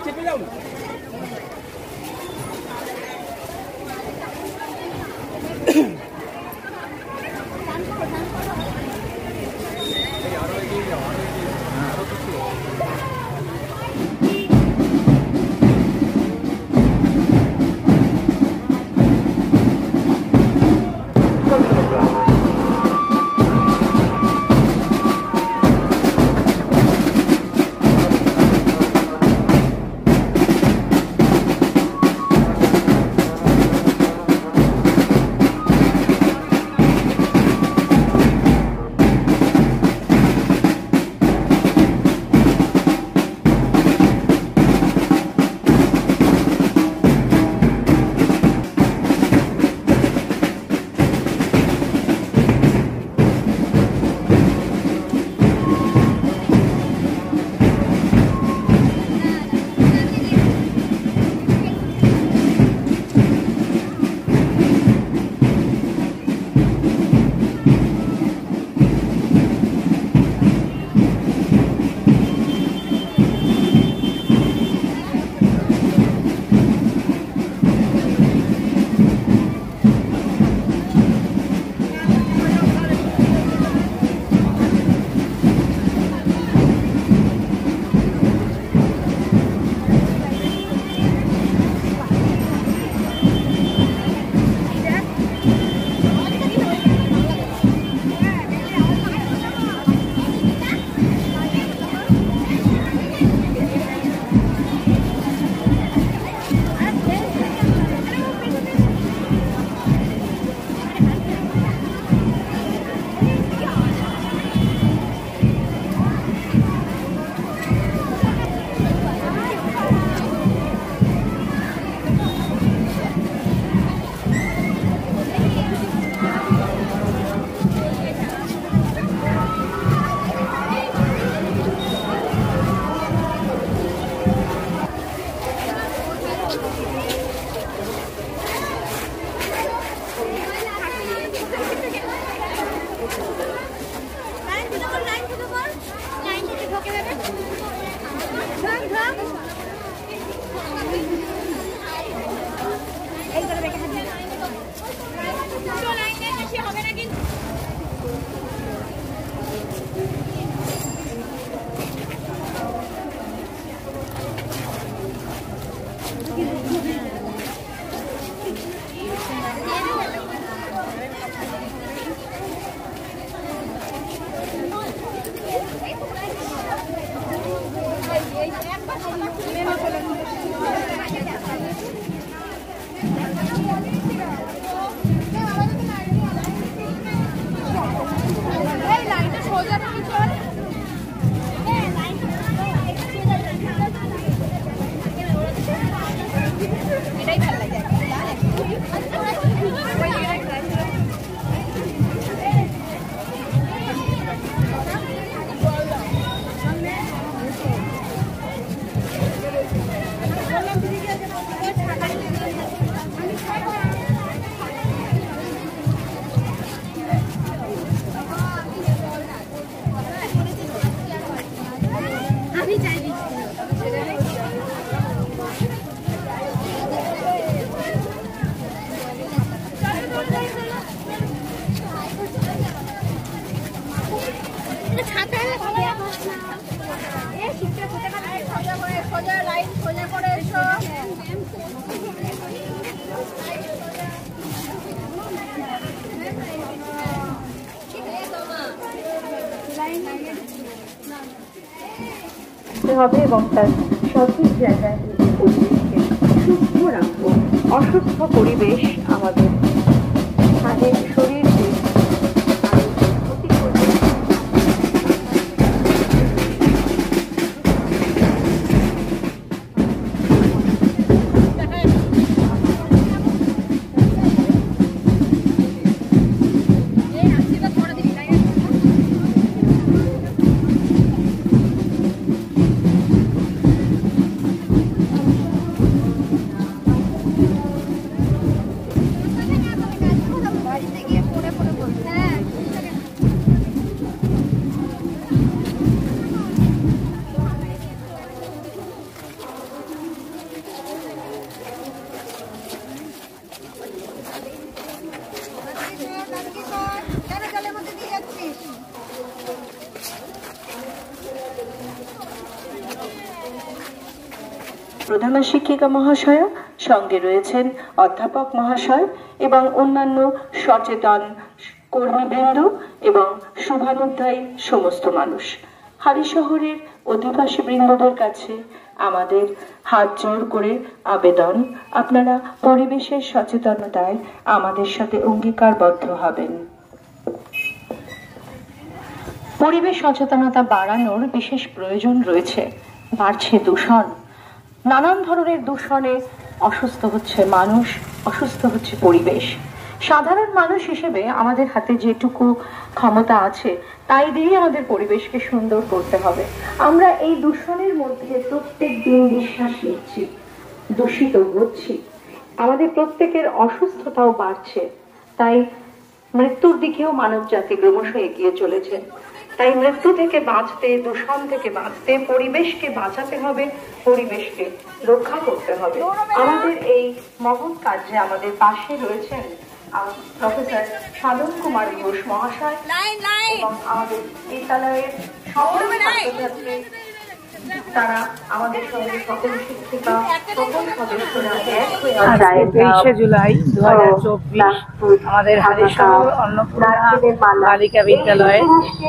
চেপে যাও। হবে এবং তার সঠিক জায়গায় পরিবেশকে সুস্থ রাখবো। অসুস্থ পরিবেশ আমাদের স্থানের শরীরকে ক্ষতি করবে। প্রধান শিক্ষিকা মহাশয়া, সঙ্গে রয়েছেন অধ্যাপক মহাশয় এবং অন্যান্য সচেতন কর্মীবৃন্দ এবং শুভানুধ্যায়ী সমস্ত মানুষ। হালি শহরের অধিবাসী বৃন্দদের কাছে আমাদের হাত জোড় করে আবেদন, আপনারা পরিবেশের সচেতনতায় আমাদের সাথে অঙ্গীকারবদ্ধ হবেন। পরিবেশ সচেতনতা বাড়ানোর বিশেষ প্রয়োজন রয়েছে। বাড়ছে দূষণ, নানান ধরনের দূষণে অসুস্থ হচ্ছে মানুষ, অসুস্থ হচ্ছে পরিবেশ। সাধারণ মানুষ হিসেবে আমাদের হাতে যেটুকু ক্ষমতা আছে তাই দিয়ে আমাদের পরিবেশকে সুন্দর করতে হবে। আমরা এই দূষণের মধ্যে প্রত্যেক দিন নিঃশ্বাস নিচ্ছি, দূষিত হচ্ছি, আমাদের প্রত্যেকের অসুস্থতাও বাড়ছে। তাই মৃত্যুর দিকেও মানব জাতি ক্রমশ এগিয়ে চলেছে। তাই মৃত্যু থেকে বাঁচতে, দূষণ থেকে বাঁচতে পরিবেশকে বাঁচাতে হবে, পরিবেশকে রক্ষা করতে হবে। আমাদের এই মহৎ কার্যে আমাদের পাশে রয়েছেন প্রফেসর সাধন কুমার ঘোষ মহাশয় এবং আমাদের বিদ্যালয়ের সকল ছাত্রছাত্রী, তারা আমাদের সঙ্গে সকল শিক্ষিকা, সকল সদস্যরা এক হয়ে 23শে জুলাই 2024 আমাদের হালিশহর অন্নপূর্ণা বালিকা বিদ্যালয়ে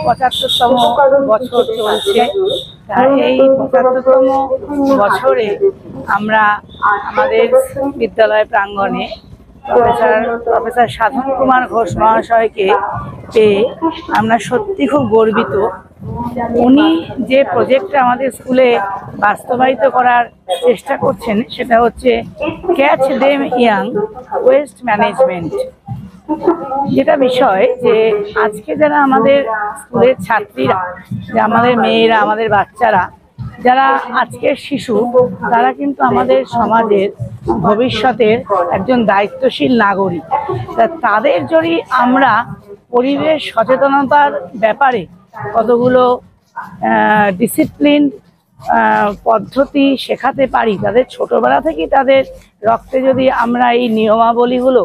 75তম বছর চলছে। এই 75তম বছরে আমরা আমাদের বিদ্যালয় প্রাঙ্গণে প্রফেসর সাধন কুমার ঘোষ মহাশয়কে পেয়ে আমরা সত্যি খুব গর্বিত। উনি যে প্রজেক্টটা আমাদের স্কুলে বাস্তবায়িত করার চেষ্টা করছেন সেটা হচ্ছে catch them young waste management. যেটা বিষয় যে আজকে যারা আমাদের স্কুলের ছাত্রীরা, যে আমাদের মেয়েরা, আমাদের বাচ্চারা যারা আজকের শিশু, তারা কিন্তু আমাদের সমাজের ভবিষ্যতের একজন দায়িত্বশীল নাগরিক। তাদের যদি আমরা পরিবেশ সচেতনতার ব্যাপারে কতগুলো ডিসিপ্লিন পদ্ধতি শেখাতে পারি, তাদের ছোটবেলা থেকেই তাদের রক্তে যদি আমরা এই নিয়মাবলীগুলো,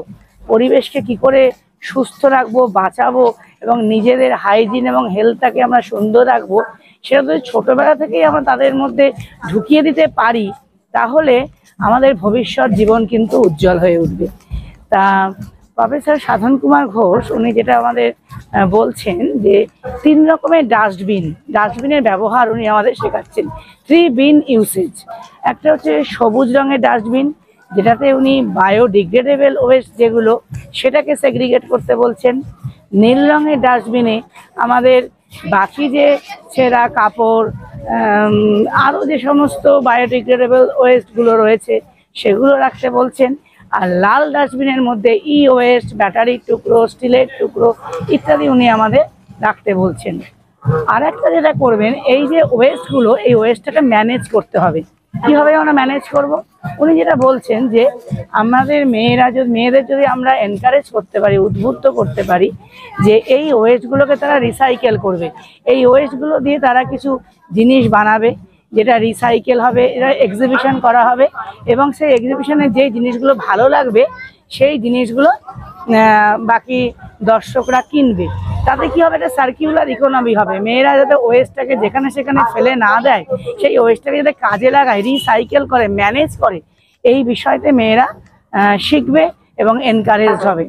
পরিবেশকে কি করে সুস্থ রাখবো, বাঁচাবো এবং নিজেদের হাইজিন এবং হেলথটাকে আমরা সুন্দর রাখবো, সেটা যদি ছোটবেলা থেকেই আমরা তাদের মধ্যে ঢুকিয়ে দিতে পারি, তাহলে আমাদের ভবিষ্যৎ জীবন কিন্তু উজ্জ্বল হয়ে উঠবে। তা প্রফেসর সাধন কুমার ঘোষ উনি যেটা আমাদের বলছেন যে 3 রকমের ডাস্টবিনের ব্যবহার উনি আমাদের শেখাচ্ছেন। 3 বিন ইউসেজ। একটা হচ্ছে সবুজ রঙের ডাস্টবিন, যেটাতে উনি বায়োডিগ্রেডেবল ওয়েস্ট যেগুলো, সেটাকে সেগ্রিগেট করতে বলছেন। নীল রঙের ডাস্টবিনে আমাদের বাকি যে ছেঁড়া কাপড়, আরও যে সমস্ত বায়োডিগ্রেডেবল ওয়েস্টগুলো রয়েছে সেগুলো রাখতে বলছেন। আর লাল ডাস্টবিনের মধ্যে ই ওয়েস্ট, ব্যাটারির টুকরো, স্টিলের টুকরো ইত্যাদি উনি আমাদের রাখতে বলছেন। আর একটা যেটা করবেন, এই যে ওয়েস্টগুলো, এই ওয়েস্টটাকে ম্যানেজ করতে হবে। কীভাবে আমরা ম্যানেজ করব? উনি যেটা বলছেন যে আমাদের মেয়েদের যদি আমরা এনকারেজ করতে পারি, উদ্বুদ্ধ করতে পারি যে এই ওয়েস্টগুলোকে তারা রিসাইকেল করবে, এই ওয়েস্টগুলো দিয়ে তারা কিছু জিনিস বানাবে যেটা রিসাইকেল হবে, এটা এক্সিবিশন করা হবে এবং সেই এক্সিবিশনে যেই জিনিসগুলো ভালো লাগবে সেই জিনিসগুলো বাকি দর্শকরা কিনবে। তাতে কি হবে, এটা সার্কিউলার ইকোনমি হবে। মেয়েরা যাতে ওয়েস্টটাকে যেখানে সেখানে ফেলে না দেয়, সেই ওয়েস্টটাকে যাতে কাজে লাগায়, রিসাইকেল করে, ম্যানেজ করে, এই বিষয়তে মেয়েরা শিখবে এবং এনকারেজ হবে।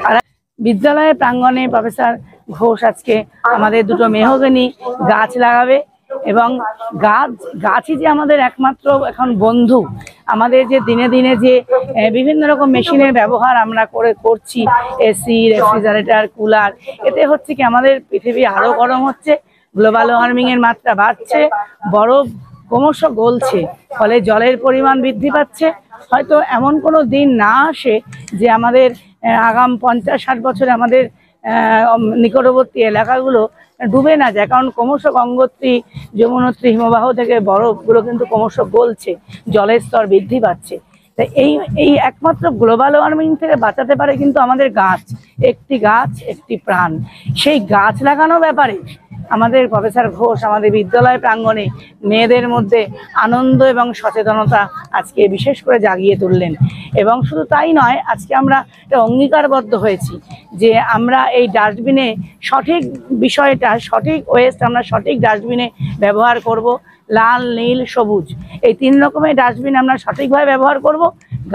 আর বিদ্যালয়ের প্রাঙ্গণে প্রফেসর ঘোষ আজকে আমাদের 2টো মেহগনি গাছ লাগাবে এবং গাছই যে আমাদের একমাত্র এখন বন্ধু। আমাদের যে দিনে দিনে যে বিভিন্ন রকম মেশিনের ব্যবহার আমরা করছি, এসি, রেফ্রিজারেটর, কুলার, এতে হচ্ছে কি আমাদের পৃথিবী আরও গরম হচ্ছে, গ্লোবাল ওয়ার্মিংয়ের মাত্রা বাড়ছে, বরফ ক্রমশ গলছে, ফলে জলের পরিমাণ বৃদ্ধি পাচ্ছে। হয়তো এমন কোনো দিন না আসে যে আমাদের আগাম 50-60 বছরে আমাদের নিকটবর্তী এলাকাগুলো ডুবে না যায়, কারণ ক্রমশ গঙ্গোত্রী, যমুনোত্রী হিমবাহ থেকে বরফগুলো কিন্তু ক্রমশ গলছে, জলের স্তর বৃদ্ধি পাচ্ছে। তাই এই একমাত্র গ্লোবাল ওয়ার্মিং থেকে বাঁচাতে পারে কিন্তু আমাদের গাছ। একটি গাছ একটি প্রাণ। সেই গাছ লাগানো ব্যাপারে আমাদের প্রফেসর ঘোষ আমাদের বিদ্যালয় প্রাঙ্গণে মেয়েদের মধ্যে আনন্দ এবং সচেতনতা আজকে বিশেষ করে জাগিয়ে তুললেন। এবং শুধু তাই নয়, আজকে আমরা একটা অঙ্গীকারবদ্ধ হয়েছি যে আমরা এই ডাস্টবিনে সঠিক বিষয়টা, সঠিক ওয়েস্ট আমরা সঠিক ডাস্টবিনে ব্যবহার করব। লাল, নীল, সবুজ, এই 3 রকমের ডাস্টবিন আমরা সঠিকভাবে ব্যবহার করব,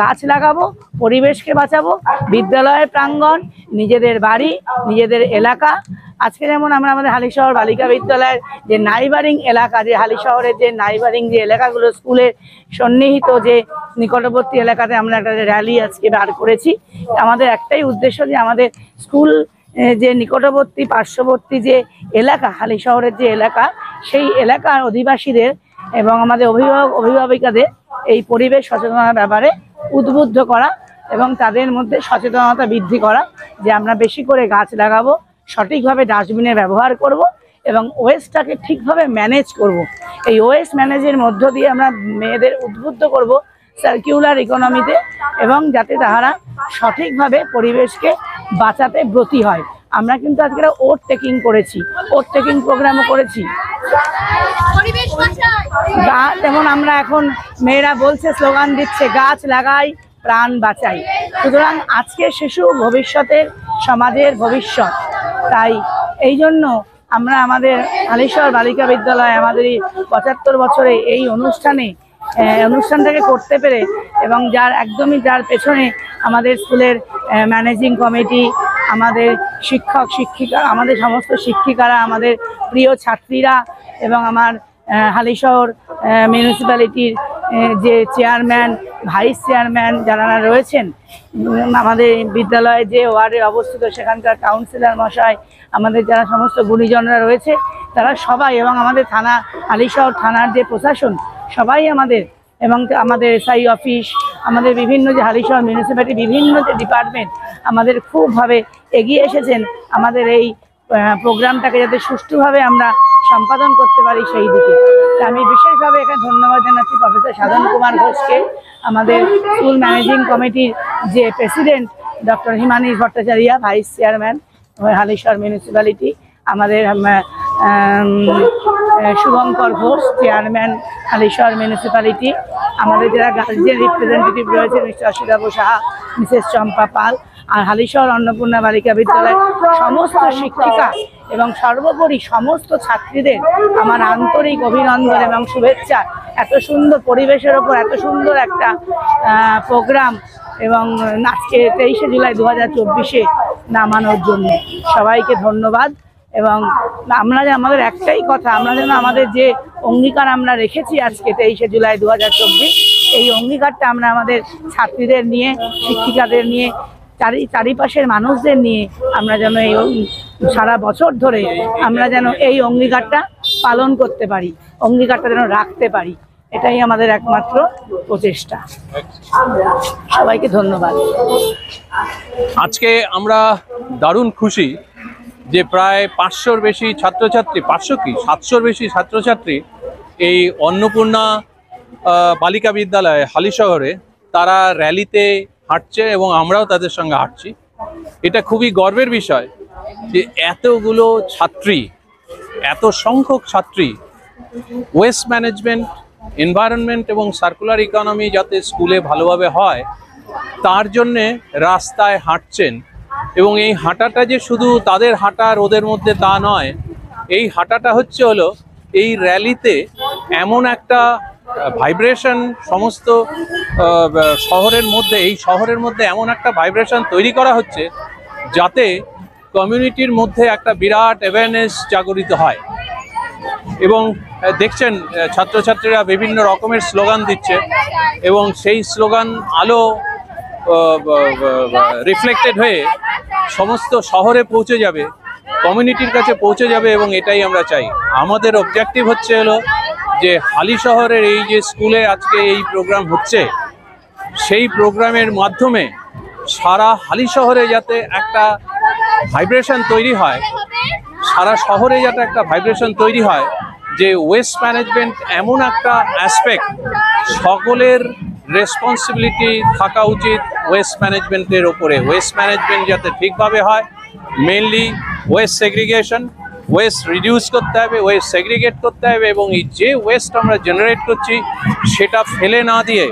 গাছ লাগাবো, পরিবেশকে বাঁচাবো, বিদ্যালয়ের প্রাঙ্গণ, নিজেদের বাড়ি, নিজেদের এলাকা। আজকে যেমন আমরা আমাদের হালিশহর বালিকা বিদ্যালয়ের যে নাইবারিং এলাকা, যে হালিশহরের যে নাইবারিং যে এলাকাগুলো, স্কুলের সন্নিহিত যে নিকটবর্তী এলাকাতে আমরা একটা র্যালি আজকে বার করেছি। আমাদের একটাই উদ্দেশ্য যে আমাদের স্কুল যে নিকটবর্তী পার্শ্ববর্তী যে এলাকা, হালিশহরের যে এলাকা, সেই এলাকার অধিবাসীদের এবং আমাদের অভিভাবিকাদের এই পরিবেশ সচেতনতার ব্যাপারে উদ্বুদ্ধ করা এবং তাদের মধ্যে সচেতনতা বৃদ্ধি করা যে আমরা বেশি করে গাছ লাগাবো, সঠিকভাবে ডাস্টবিনের ব্যবহার করব এবং ওয়েস্টটাকে ঠিকভাবে ম্যানেজ করব। এই ওয়েস্ট ম্যানেজের মধ্য দিয়ে আমরা মেয়েদের উদ্বুদ্ধ করব সার্কুলার ইকোনমিতে, এবং যাতে তাহারা সঠিকভাবে পরিবেশকে বাঁচাতে ব্রতী হয়। আমরা কিন্তু আজকে ওট টেকিং করেছি, ওট টেকিং প্রোগ্রামও করেছি। যেমন আমরা এখন মেয়েরা বলছে, স্লোগান দিচ্ছে, গাছ লাগাই প্রাণ বাঁচাই। সুতরাং আজকে শিশু ভবিষ্যতের সমাজের ভবিষ্যৎ। তাই এই জন্য আমরা আমাদের হালিশহর বালিকা বিদ্যালয় আমাদের এই 75 বছরে এই অনুষ্ঠানটাকে করতে পেরে, এবং যার পেছনে আমাদের স্কুলের ম্যানেজিং কমিটি, আমাদের শিক্ষক শিক্ষিকা, আমাদের সমস্ত শিক্ষিকারা, আমাদের প্রিয় ছাত্রীরা এবং আমার হালিশহর মিউনিসিপ্যালিটির যে চেয়ারম্যান, ভাইস চেয়ারম্যান যারা রয়েছেন, আমাদের বিদ্যালয়ে যে ওয়ার্ডে অবস্থিত সেখানকার কাউন্সিলর মশাই, আমাদের যারা সমস্ত গুণীজনরা রয়েছে তারা সবাই, এবং আমাদের থানা, হালিশহর থানার যে প্রশাসন সবাই আমাদের, এবং আমাদের এসআই অফিস, আমাদের বিভিন্ন যে হালিশহর মিউনিসিপ্যালিটি বিভিন্ন যে ডিপার্টমেন্ট আমাদের খুবভাবে এগিয়ে এসেছেন আমাদের এই প্রোগ্রামটাকে যাতে সুষ্ঠুভাবে আমরা সম্পাদন করতে পারি সেই দিকে। আমি বিশেষভাবে এখানে ধন্যবাদ জানাচ্ছি প্রফেসর সাধন কুমার ঘোষকে, আমাদের স্কুল ম্যানেজিং কমিটির যে president doctor Himanish Bhattacharya, vice chairman Halisahar municipality, আমাদের শুভঙ্কর ঘোষ, চেয়ারম্যান হালিশহর মিউনিসিপ্যালিটি, আমাদের যারা গার্জিয়ান রিপ্রেজেন্টেটিভ রয়েছে মিস্টার অসিতাভ সাহা, মিসেস চম্পা পাল, আর হালিশহর অন্নপূর্ণা বালিকা বিদ্যালয়ের সমস্ত শিক্ষিকা এবং সর্বোপরি সমস্ত ছাত্রীদের আমার আন্তরিক অভিনন্দন এবং শুভেচ্ছা। এত সুন্দর পরিবেশের ওপর এত সুন্দর একটা প্রোগ্রাম এবং আজকে 23শে জুলাই 2024-এ নামানোর জন্য সবাইকে ধন্যবাদ। এবং আমাদের একটাই কথা, আমরা যেন আমাদের যে অঙ্গীকার আমরা রেখেছি আজকে 23শে জুলাই 2024, এই অঙ্গীকারটা আমরা আমাদের ছাত্রীদের নিয়ে, শিক্ষিকাদের নিয়ে, চারিপাশের মানুষদের নিয়ে আমরা যেন এই সারা বছর ধরে আমরা যেন এই অঙ্গীকারটা পালন করতে পারি, অঙ্গীকারটা যেন রাখতে পারি, এটাই আমাদের একমাত্র প্রচেষ্টা। সবাইকে ধন্যবাদ। আজকে আমরা দারুণ খুশি যে প্রায় 500-র বেশি ছাত্রছাত্রী, 500 কি 700-র বেশি ছাত্রছাত্রী এই অন্নপূর্ণা বালিকা বিদ্যালয় হালিশহরে তারা র্যালিতে হাঁটছে এবং আমরাও তাদের সঙ্গে হাঁটছি। এটা খুবই গর্বের বিষয় যে এতগুলো ছাত্রী, এত সংখ্যক ছাত্রী ওয়েস্ট ম্যানেজমেন্ট, এনভায়রনমেন্ট এবং সার্কুলার ইকোনমি যাতে স্কুলে ভালোভাবে হয় তার জন্যে রাস্তায় হাঁটছেন। এবং এই হাঁটাটা যে শুধু তাদের হাঁটার ওদের মধ্যে তা নয়, এই হাঁটাটা হলো এই র্যালিতে এমন একটা ভাইব্রেশন সমস্ত শহরের মধ্যে, এই শহরের মধ্যে এমন একটা ভাইব্রেশন তৈরি করা হচ্ছে যাতে কমিউনিটির মধ্যে একটা বিরাট অ্যাওয়ারনেস জাগরিত হয়। এবং দেখছেন ছাত্রছাত্রীরা বিভিন্ন রকমের স্লোগান দিচ্ছে এবং সেই স্লোগান আলো রিফ্লেক্টেড হয়ে সমস্ত শহরে পৌঁছে যাবে, কমিউনিটির কাছে পৌঁছে যাবে, এবং এটাই আমরা চাই। আমাদের অবজেক্টিভ হলো যে হালিশহরের এই যে স্কুলে আজকে এই প্রোগ্রাম হচ্ছে, সেই প্রোগ্রামের মাধ্যমে সারা হালিশহরে যাতে একটা ভাইব্রেশন তৈরি হয়, সারা শহরে যাতে একটা ভাইব্রেশন তৈরি হয় যে ওয়েস্ট ম্যানেজমেন্ট এমন একটা অ্যাসপেক্ট, সকলের রেসপন্সিবিলিটি থাকা উচিত ওয়েস্ট ম্যানেজমেন্টের ওপরে। ওয়েস্ট ম্যানেজমেন্ট যাতে ঠিকভাবে হয়, mainly West segregation, West reduce করতে হবে, ওয়েস্ট সেগ্রিগেট করতে হবে, এবং এই যে ওয়েস্ট আমরা জেনারেট করছি সেটা ফেলে না দিয়ে,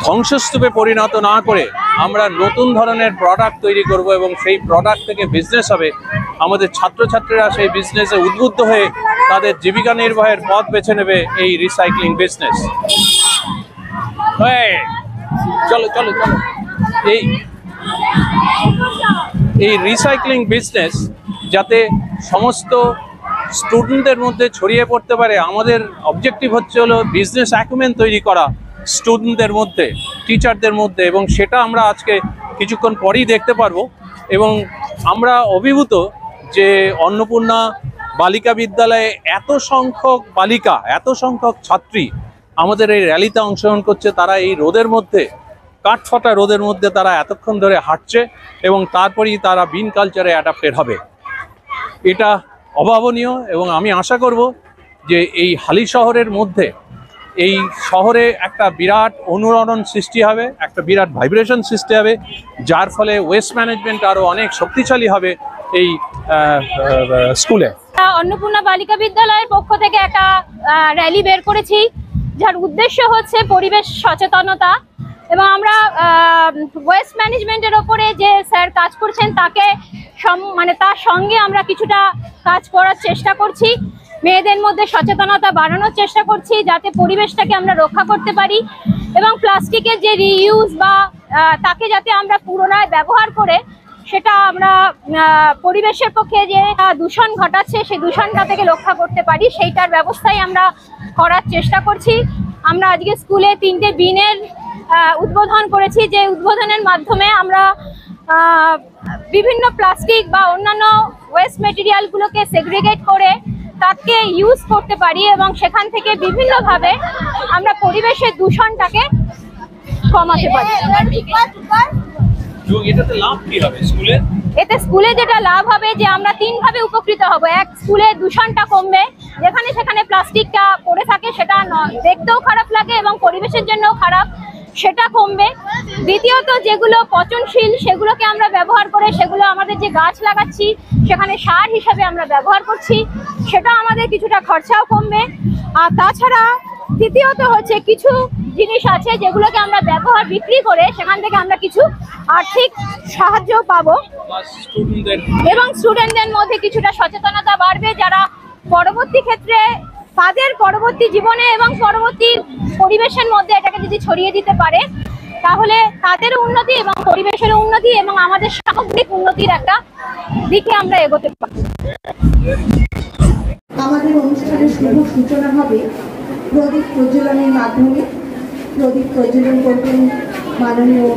ধ্বংসস্তূপে পরিণত না করে আমরা নতুন ধরনের প্রোডাক্ট তৈরি করব এবং সেই প্রোডাক্ট থেকে বিজনেস হবে। আমাদের ছাত্রছাত্রীরা সেই বিজনেসে উদ্বুদ্ধ হয়ে তাদের জীবিকা নির্বাহের পথ বেছে নেবে এই রিসাইক্লিং বিজনেস। চলো চলো চলো। এই রিসাইক্লিং বিজনেস যাতে সমস্ত স্টুডেন্টদের মধ্যে ছড়িয়ে পড়তে পারে, আমাদের অবজেক্টিভ হলো বিজনেস অ্যাকুমেন তৈরি করা স্টুডেন্টদের মধ্যে, টিচারদের মধ্যে, এবং সেটা আমরা আজকে কিছুক্ষণ পরেই দেখতে পারবো। এবং আমরা অভিভূত যে অন্নপূর্ণা বালিকা বিদ্যালয়ে এত সংখ্যক বালিকা, এত সংখ্যক ছাত্রী আমাদের এই র্যালিতে অংশগ্রহণ করছে। তারা এই রোদের মধ্যে, কাঠফাটা রোদের মধ্যে তারা এতক্ষণ ধরে হাঁটছে এবং তারপরেই তারা বিন কালচারে অ্যাডাপ্টেড হবে। এটা অভাবনীয় এবং আমি আশা করব যে এই হালি শহরের মধ্যে, এই শহরে একটা বিরাট অনুরণন সৃষ্টি হবে, একটা বিরাট ভাইব্রেশন সৃষ্টি হবে, যার ফলে ওয়েস্ট ম্যানেজমেন্ট আরও অনেক শক্তিশালী হবে এই স্কুলে। অন্নপূর্ণা বালিকা বিদ্যালয়ের পক্ষ থেকে একটা র্যালি বের করেছি, যার উদ্দেশ্য হচ্ছে পরিবেশ সচেতনতা। এবং আমরা ওয়েস্ট ম্যানেজমেন্টের ওপরে যে স্যার কাজ করছেন তাকে তার সঙ্গে আমরা কিছুটা কাজ করার চেষ্টা করছি। মেয়েদের মধ্যে সচেতনতা বাড়ানোর চেষ্টা করছি যাতে পরিবেশটাকে আমরা রক্ষা করতে পারি, এবং প্লাস্টিকের যে রিইউজ বা তাকে যাতে আমরা পুনরায় ব্যবহার করে সেটা আমরা পরিবেশের পক্ষে যে দূষণ ঘটাচ্ছে সেই দূষণটা থেকে রক্ষা করতে পারি, সেইটার ব্যবস্থাই আমরা করার চেষ্টা করছি। আমরা আজকে স্কুলে 3টে বিনের উদ্বোধন করেছি, যে উদ্বোধনের মাধ্যমে আমরা বিভিন্ন প্লাস্টিক বা অন্যান্য ওয়েস্ট মেটেরিয়ালগুলোকে সেগ্রিগেট করে তাকে ইউজ করতে পারি এবং সেখান থেকে বিভিন্নভাবে আমরা পরিবেশের দূষণটাকে কমাতে পারি। এতে স্কুলে যেটা লাভ হবে যে আমরা 3 ভাবে উপকৃত হব। এক, স্কুলে দূষণটা কমবে, যেখানে সেখানে প্লাস্টিকটা পড়ে থাকে সেটা দেখতেও খারাপ লাগে এবং পরিবেশের জন্যও খারাপ, সেটা কমবে। দ্বিতীয়ত, যেগুলো পচনশীল সেগুলোকে আমরা ব্যবহার করে সেগুলো আমাদের যে গাছ লাগাচ্ছি সেখানে সার হিসাবে আমরা ব্যবহার করছি, সেটা আমাদের কিছুটা খরচাও কমবে। আর তাছাড়া তৃতীয়ত হচ্ছে কিছু জিনিস আছে যেগুলোকে আমরা ব্যবহার বিক্রি করে সেখান থেকে আমরা কিছু আর্থিক সাহায্য পাবো এবং স্টুডেন্টদের মধ্যে কিছুটা সচেতনতা বাড়বে, যারা পরবর্তী ক্ষেত্রে তাদের পরবর্তী জীবনে এবং পরবর্তী পরিবেশের মধ্যে এটাকে যদি ছড়িয়ে দিতে পারে তাহলে তাদেরও উন্নতি এবং পরিবেশেরও উন্নতি এবং আমাদের সামগ্রিক উন্নতির একটা দিকে আমরা এগোতে পারি। আমাদের অনুষ্ঠানের শুভ সূচনা হবে প্রদীপ প্রজ্বলনের মাধ্যমে। প্রদীপ প্রজ্বলন করবেন মাননীয়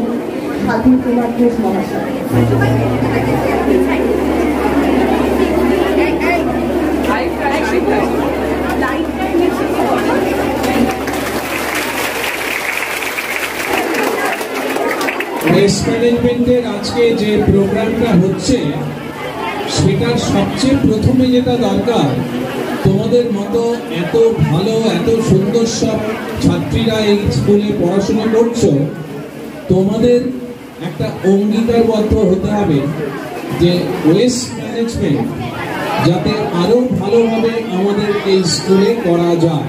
স্বাধীন কুমার ঘোষ মহাশয়। ওয়েস্ট ম্যানেজমেন্টের আজকে যে প্রোগ্রামটা হচ্ছে সেটার সবচেয়ে প্রথমে যেটা দরকার, তোমাদের মতো এত ভালো এত সুন্দর সব ছাত্রীরা এই স্কুলে পড়াশোনা করছো, তোমাদের একটা অঙ্গীকারবদ্ধ হতে হবে যে ওয়েস্ট ম্যানেজমেন্ট যাতে আরো ভালোভাবে আমাদের এই স্কুলে করা যায়।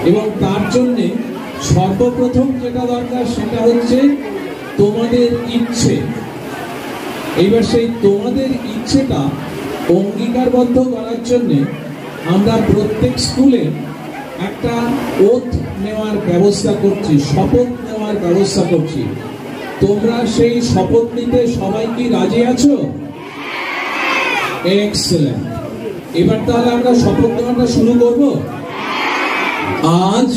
এবং তার জন্যে সর্বপ্রথম যেটা দরকার সেটা হচ্ছে তোমাদের ইচ্ছে। এইবার সেই তোমাদের ইচ্ছেটা অঙ্গীকারবদ্ধ করার জন্য আমরা প্রত্যেক স্কুলে একটা ওথ নেওয়ার ব্যবস্থা করছি, শপথ নেওয়ার ব্যবস্থা করছি। তোমরা সেই শপথ নিতে সবাই কি রাজি আছো? এক্সেলেন্ট। এবার তাহলে আমরা শপথ নেওয়াটা শুরু করব। আজ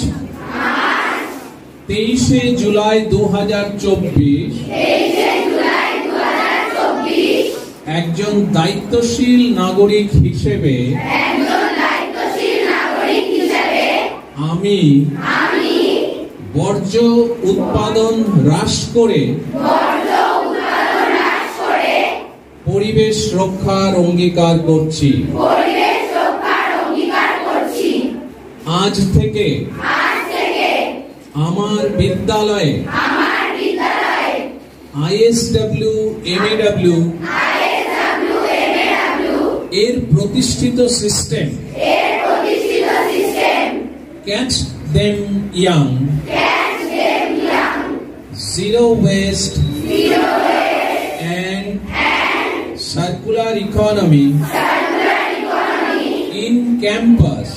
23শে জুলাই 2024 একজন দায়িত্বশীল নাগরিক হিসেবে আমি বর্জ্য উৎপাদন হ্রাস করে পরিবেশ রক্ষার অঙ্গীকার করছি। আজ থেকে আমার বিদ্যালয়ে ISW MAW এর প্রতিষ্ঠিত system catch them young, zero West and circular economy in campus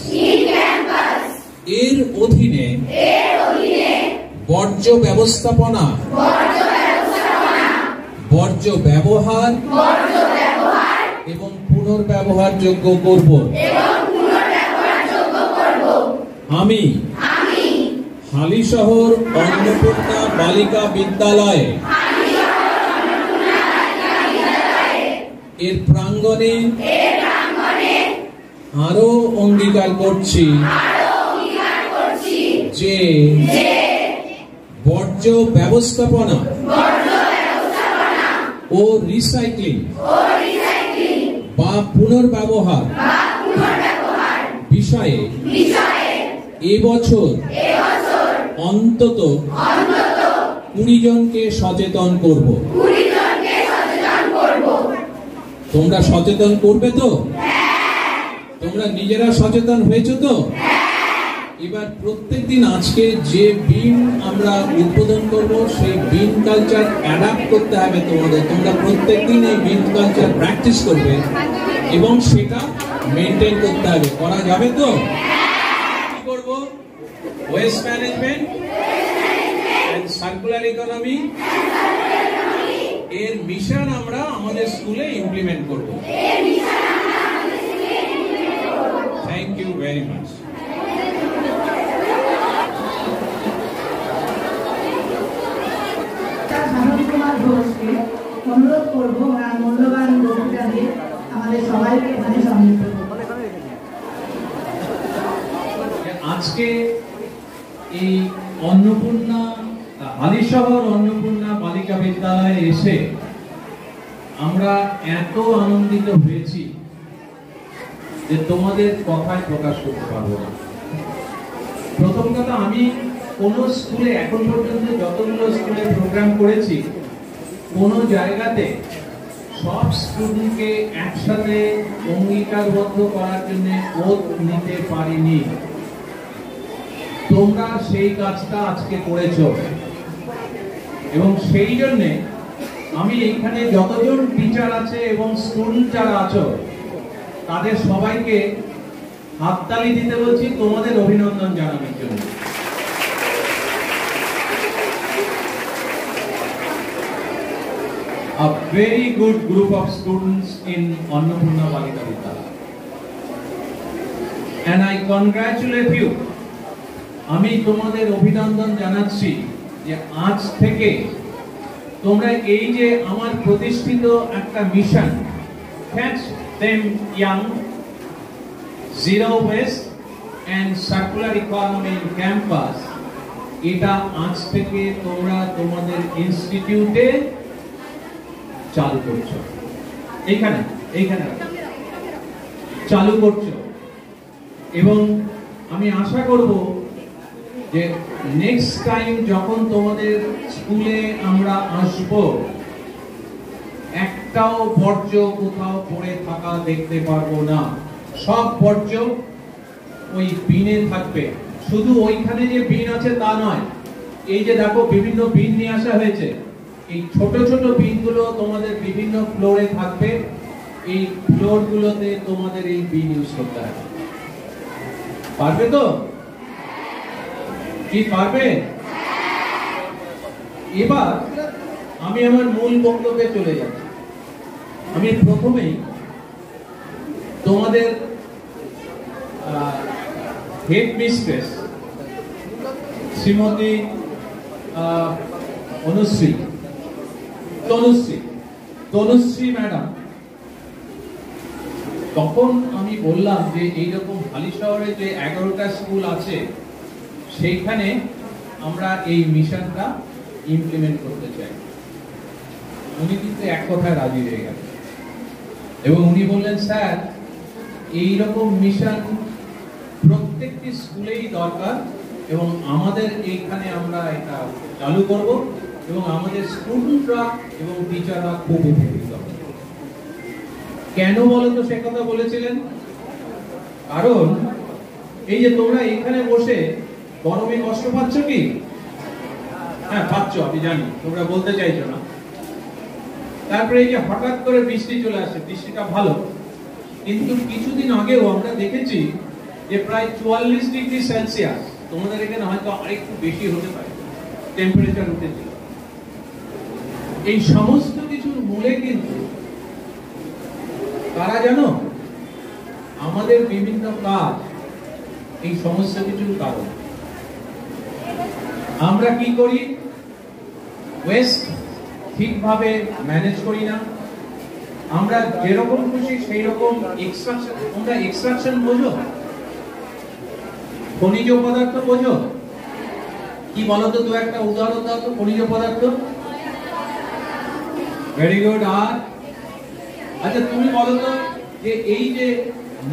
এর অধীনে বর্জ্য ব্যবস্থাপনা, বর্জ্য ব্যবহার এবং পুনর্ব্যবহারযোগ্য করব। আমি হালিশহর অন্নপূর্ণা বালিকা বিদ্যালয়ে এর প্রাঙ্গণে আরো অঙ্গীকার করছি যে বর্জ্য ব্যবস্থাপনা ও রিসাইক্লিং বা পুনর্ব্যবহার বিষয়ে এবছর অন্তত 20 জনকে সচেতন করব। তোমরা সচেতন করবে তো? তোমরা নিজেরা সচেতন হয়েছো তো? এবার প্রত্যেকদিন আজকে যে বিন আমরা উদ্বোধন করব সেই বিন কালচার অ্যাডাপ্ট করতে হবে তোমাদের। তোমরা প্রত্যেকদিন এই বিন কালচার প্র্যাকটিস করবে এবং সেটা মেনটেন করতে হবে। করা যাবে তো? কি করব? Waste management and circular economy এর মিশন আমরা আমাদের স্কুলে ইমপ্লিমেন্ট করব। Thank you very much. Kumar ঘোষকে অনুরোধ করবো আর মূল্যবান বক্তৃতাকে আমাদের সবাইকে এখানে সম্মিলিত করবো। আজকে এই অন্নপূর্ণা হালিশহর অন্নপূর্ণা বালিকা বিদ্যালয়ে এসে আমরা এত আনন্দিত হয়েছি যে তোমাদের কথায় প্রকাশ করতে পারবো না। প্রথম কথা, আমি কোন স্কুলে এখন পর্যন্ত যতগুলো স্কুলে প্রোগ্রাম করেছি কোন জায়গাতে সব স্টুডেন্টকে একসাথে অঙ্গীকারবদ্ধ করার জন্য ওত নিতে পারিনি। তোমরা সেই কাজটা আজকে করেছো এবং সেই জন্য আমি এখানে যতজন টিচার আছে এবং স্টুডেন্ট যারা আছো তাদের সবাইকে হাততালি দিতে বলছি তোমাদের অভিনন্দন জানানোর জন্য। A very good group of students in Annapurna Balika Vidyalaya, and I congratulate you. আমি তোমাদের অভিনন্দন জানাচ্ছি যে আজ থেকে তোমরা এই যে আমার প্রতিষ্ঠিত একটা mission Catch Them Young, Zero Waste and Circular Economy in Campus, এটা আজ থেকে তোমরা তোমাদের ইনস্টিটিউটে চালু করছো। এইখানে চালু করছো এবং আমি আশা করব যে নেক্সট টাইম যখন তোমাদের স্কুলে আমরা আসব একটাও বর্জ্য কোথাও পড়ে থাকা দেখতে পারবো না। সব বর্জ্য ওই বিনে থাকবে। শুধু ওইখানে যে বিন আছে তা নয়, এই যে দেখো বিভিন্ন বিন নিয়ে আসা হয়েছে, এই ছোট ছোট বিনগুলো তোমাদের বিভিন্ন ফ্লোরে থাকবে। এই ফ্লোর গুলোতে তোমাদের এই বিন ইউজ করতে হবে। পারবে তো? কি পারবে? এবার আমি আমার মূল বক্তব্যে চলে যাচ্ছি। আমি প্রথমেই তোমাদের head mistress Shrimati Tanushree madam, তখন আমি বললাম যে এইরকম হালিশহরে যে 11টা স্কুল আছে সেইখানে আমরা এই মিশনটা ইমপ্লিমেন্ট করতে চাই। উনি কিন্তু এক কথায় রাজি হয়ে গেলেন এবং উনি বললেন, স্যার এইরকম মিশন প্রত্যেকটি স্কুলেই দরকার এবং আমাদের এইখানে আমরা এটা চালু করব এবং আমাদের স্টুডেন্টরা এবং টিচাররা খুব উপকৃত হবে। কেন বলতো সে কথা বলেছিলেন? কারণ এই যে তোমরা এখানে বসে গরমে কষ্ট পাচ্ছ কি? হ্যাঁ পাচ্ছ, আমি জানি, তোমরা বলতে চাইছো না। তারপরে এই যে হঠাৎ করে বৃষ্টি চলে আসে, বৃষ্টিটা ভালো, কিন্তু কিছুদিন আগেও আমরা দেখেছি যে প্রায় 44 ডিগ্রি সেলসিয়াস, তোমাদের এখানে হয়তো আরেকটু বেশি হতে পারে, টেম্পারেচার উঠেছিল। এই সমস্ত কিছুর মূলে কিন্তু কারা জানো? আমাদের বিভিন্ন কাজ এই সমস্ত কিছুর কারণ। আমরা কি করি? ওয়েস্ট ঠিকভাবে ম্যানেজ করি না। আমরা যেরকম খুশি সেই রকম এক্সট্রাকশন। তোমরা এক্সট্রাকশন বোঝো? খনিজ পদার্থ বোঝো? কি বলতো, দু একটা উদাহরণ দাও তো খনিজ পদার্থ। Very good. আর আচ্ছা তুমি বলো তো, যে এই যে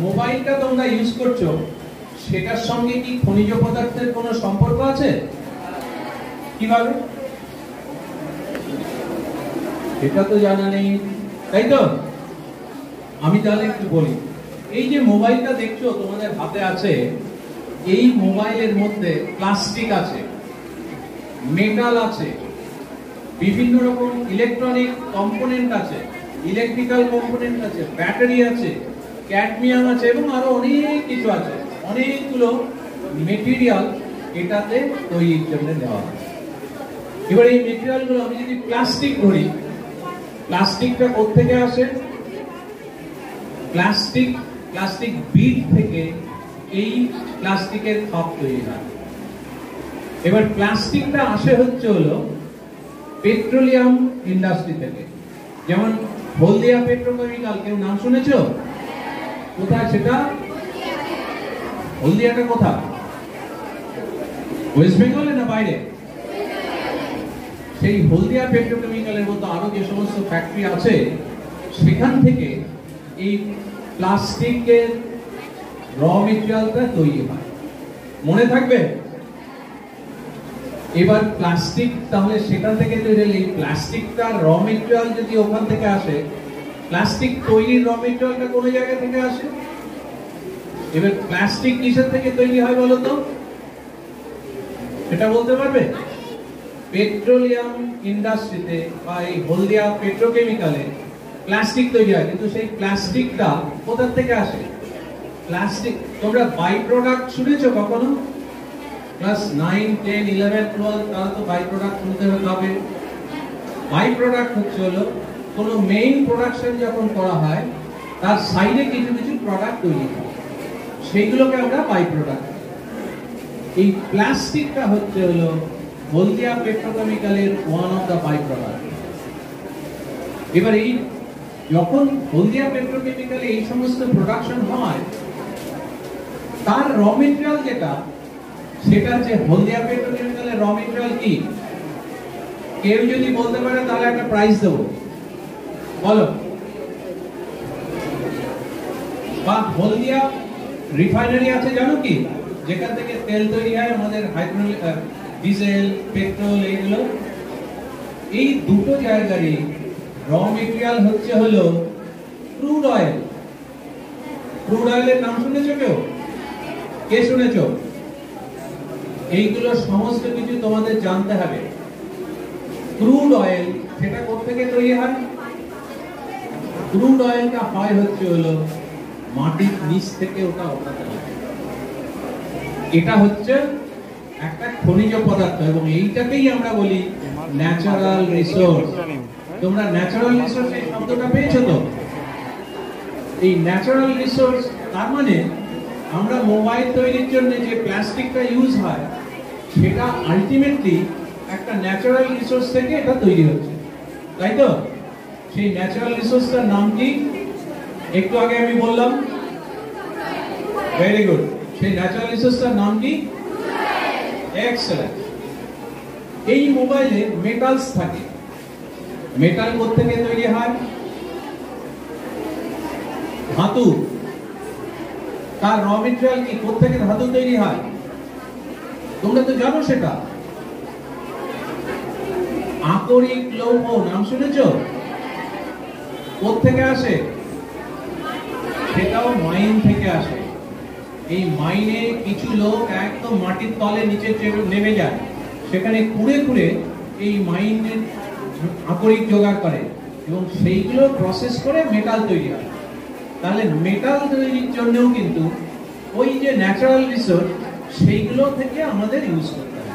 মোবাইলটা তোমরা ইউজ করছো সেটার সঙ্গে কি খনিজ পদার্থের কোনো সম্পর্ক আছে? কিভাবে? এটা তো জানা নেই, তাই তো? আমি তাহলে একটু বলি। এই যে মোবাইলটা দেখছো তোমাদের হাতে আছে, এই মোবাইলের মধ্যে প্লাস্টিক আছে, মেটাল আছে, বিভিন্ন রকম ইলেকট্রনিক কম্পোনেন্ট আছে, ইলেকট্রিক্যাল কম্পোনেন্ট আছে, ব্যাটারি আছে, ক্যাডমিয়াম আছে এবং আরো অনেক কিছু আছে। অনেকগুলো মেটেরিয়াল এটাতে তৈরির জন্য দেওয়া হয়। এবার এই মেটেরিয়ালগুলো আমি যদি প্লাস্টিক ধরি, প্লাস্টিকটা কোত্থেকে আসে? প্লাস্টিক বিড থেকে এই প্লাস্টিকের কাপ তৈরি হয়। এবার প্লাস্টিকটা আসে হচ্ছে হলো পেট্রোলিয়াম ইন্ডাস্ট্রি থেকে। যেমন হলদিয়া পেট্রোকেমিক্যাল, কেউ নাম শুনেছো? কোথায় সেটা? হলদিয়াটা কোথায়? ওয়েস্ট বেঙ্গলে না বাইরে? সেই হলদিয়া পেট্রোকেমিক্যালের মতো আরো যে সমস্ত ফ্যাক্টরি আছে সেখান থেকে এই প্লাস্টিকের র মেটেরিয়ালটা তৈরি হয়। মনে থাকবে? এবার প্লাস্টিক তাহলে সেখান থেকে তৈরি হলে এই প্লাস্টিকটা র মেটেরিয়াল যদি ওখান থেকে আসে, প্লাস্টিক তৈরির র মেটেরিয়ালটা কোন জায়গা থেকে আসে? এবার প্লাস্টিক কিসের থেকে তৈরি হয় বলো তো? এটা বলতে পারবে? পেট্রোলিয়াম ইন্ডাস্ট্রিতে বা এই হলদিয়া পেট্রোকেমিক্যালে প্লাস্টিক তৈরি হয়, কিন্তু সেই প্লাস্টিকটা কোথা থেকে আসে? প্লাস্টিক তোমরা বাই প্রোডাক্ট শুনেছো কখনো? ক্লাস 9, 10, 11, 12 তারা তো বাই প্রোডাক্ট শুনতে হবে। বাই প্রোডাক্ট হচ্ছে হলো কোনো মেইন প্রোডাকশন যখন করা হয় তার সাইডে কিছু কিছু প্রোডাক্ট তৈরি হয়, সেইগুলোকে আমরা বাই প্রোডাক্ট। এই প্লাস্টিকটা হচ্ছে হলো হলদিয়া পেট্রোকেমিক্যালের one of the by product. এবার এই যখন হলদিয়া পেট্রোকেমিক্যালে এই সমস্ত প্রোডাকশন হয়, তার র মেটেরিয়াল যেটা, সেটা যে হলদিয়া পেট্রোকেমিক্যালের র মেটেরিয়াল কি? কেউ যদি বলতে পারে তাহলে একটা প্রাইজ দেবো, বলো। বা হলদিয়া রিফাইনারি আছে জানো কি? যেখান থেকে তেল তৈরি হয়, আমাদের ডিজেল, পেট্রোল, এইগুলো। এই দুটো জায়গারই র মেটেরিয়াল হচ্ছে হলো ক্রুড অয়েল। ক্রুড অয়েলের নাম শুনেছো কেউ? কে শুনেছো? এইগুলো সমস্ত কিছু তোমাদের জানতে হবে। ক্রুড অয়েল সেটা কোথেকে তৈরি হয়? ক্রুড অয়েলটা হয় হচ্ছে হলো মাটির নিচ থেকে ওটা ওঠাতে হয়। এটা হচ্ছে একটা খনিজ পদার্থ এবং এইটাকেই আমরা বলি ন্যাচারাল রিসোর্স। তোমরা ন্যাচারাল রিসোর্স এই শব্দটা পেয়েছো তো? এই ন্যাচারাল রিসোর্স তার মানে আমরা মোবাইল তৈরির জন্য যে প্লাস্টিকটা ইউজ হয় সেটা আলটিমেটলি একটা ন্যাচারাল রিসোর্স থেকে এটা তৈরি হচ্ছে, তাই তো? সেই ন্যাচারাল রিসোর্সটার নাম কি? একটু আগে আমি বললাম। Very good. সেই ন্যাচারাল রিসোর্সটার নাম কি? এক্সেলেন্ট। এই মোবাইলে মেটালস থাকে। মেটাল কোত্থেকে তৈরি হয়? ধাতু। তার র মেটেরিয়াল কি? কোত্থেকে ধাতু তৈরি হয়? তোমরা তো জানো সেটা। আকরিক লৌহ নাম শুনেছো? কোত্থেকে আসে? সেটাও মাইন থেকে আসে। এই মাইনে কিছু লোক একদম মাটির তলে নিচে নেমে যায়, সেখানে খুঁড়ে খুঁড়ে এই মাইনের আকরিক জোগাড় করে এবং সেইগুলো প্রসেস করে মেটাল তৈরি হয়। তাহলে মেটাল তৈরির জন্যও কিন্তু ওই যে ন্যাচারাল রিসোর্স সেইগুলো থেকে আমাদের ইউজ করতে হবে।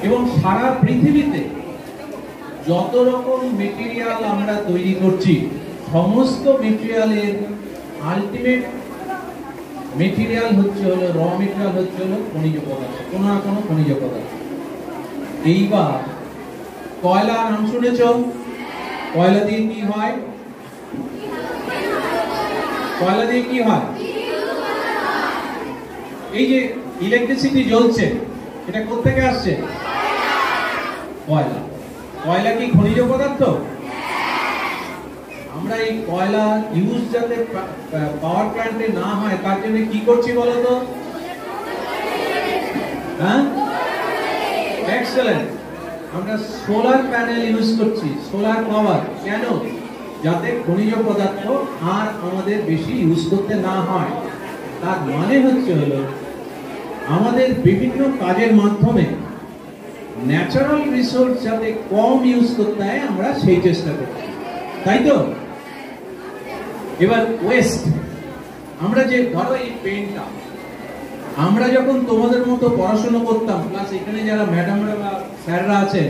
এবং সারা পৃথিবীতে যত রকম মেটেরিয়াল আমরা তৈরি করছি, সমস্ত মেটেরিয়ালের আলটিমেট মেটেরিয়াল হচ্ছে হলো, র মেটেরিয়াল হচ্ছে হলো খনিজ পদার্থ, কোনো না কোনো খনিজ পদার্থ। এইবার কয়লা নাম শুনেছ? কয়লা দিয়ে কি হয়? কয়লা দিয়ে কি হয়? এই যে ইলেকট্রিসিটি জ্বলছে, এটা কোত্থেকে আসছে? কয়লা। কয়লা কি খনিজ পদার্থ? আমরা এই কয়লা ইউজ যাতে পাওয়ার প্ল্যান্টে না হয় তার জন্য কি করছি বলতো? হ্যাঁ, এক্সেলেন্ট। আমরা সোলার প্যানেল ইউজ করছি, সোলার পাওয়ার। কেন? যাতে খনিজ পদার্থ আর আমাদের বেশি ইউজ করতে না হয়। তার মানে হচ্ছে হলো আমাদের বিভিন্ন কাজের মাধ্যমে ন্যাচারাল রিসোর্স যাতে কম ইউজ করতে হয় আমরা সেই চেষ্টা করছি, তাই তো? এবার ওয়েস্ট, আমরা যে ধরো এই পেনটা, আমরা যখন তোমাদের মতো পড়াশোনা করতাম, প্লাস এখানে যারা ম্যাডামরা বা স্যাররা আছে,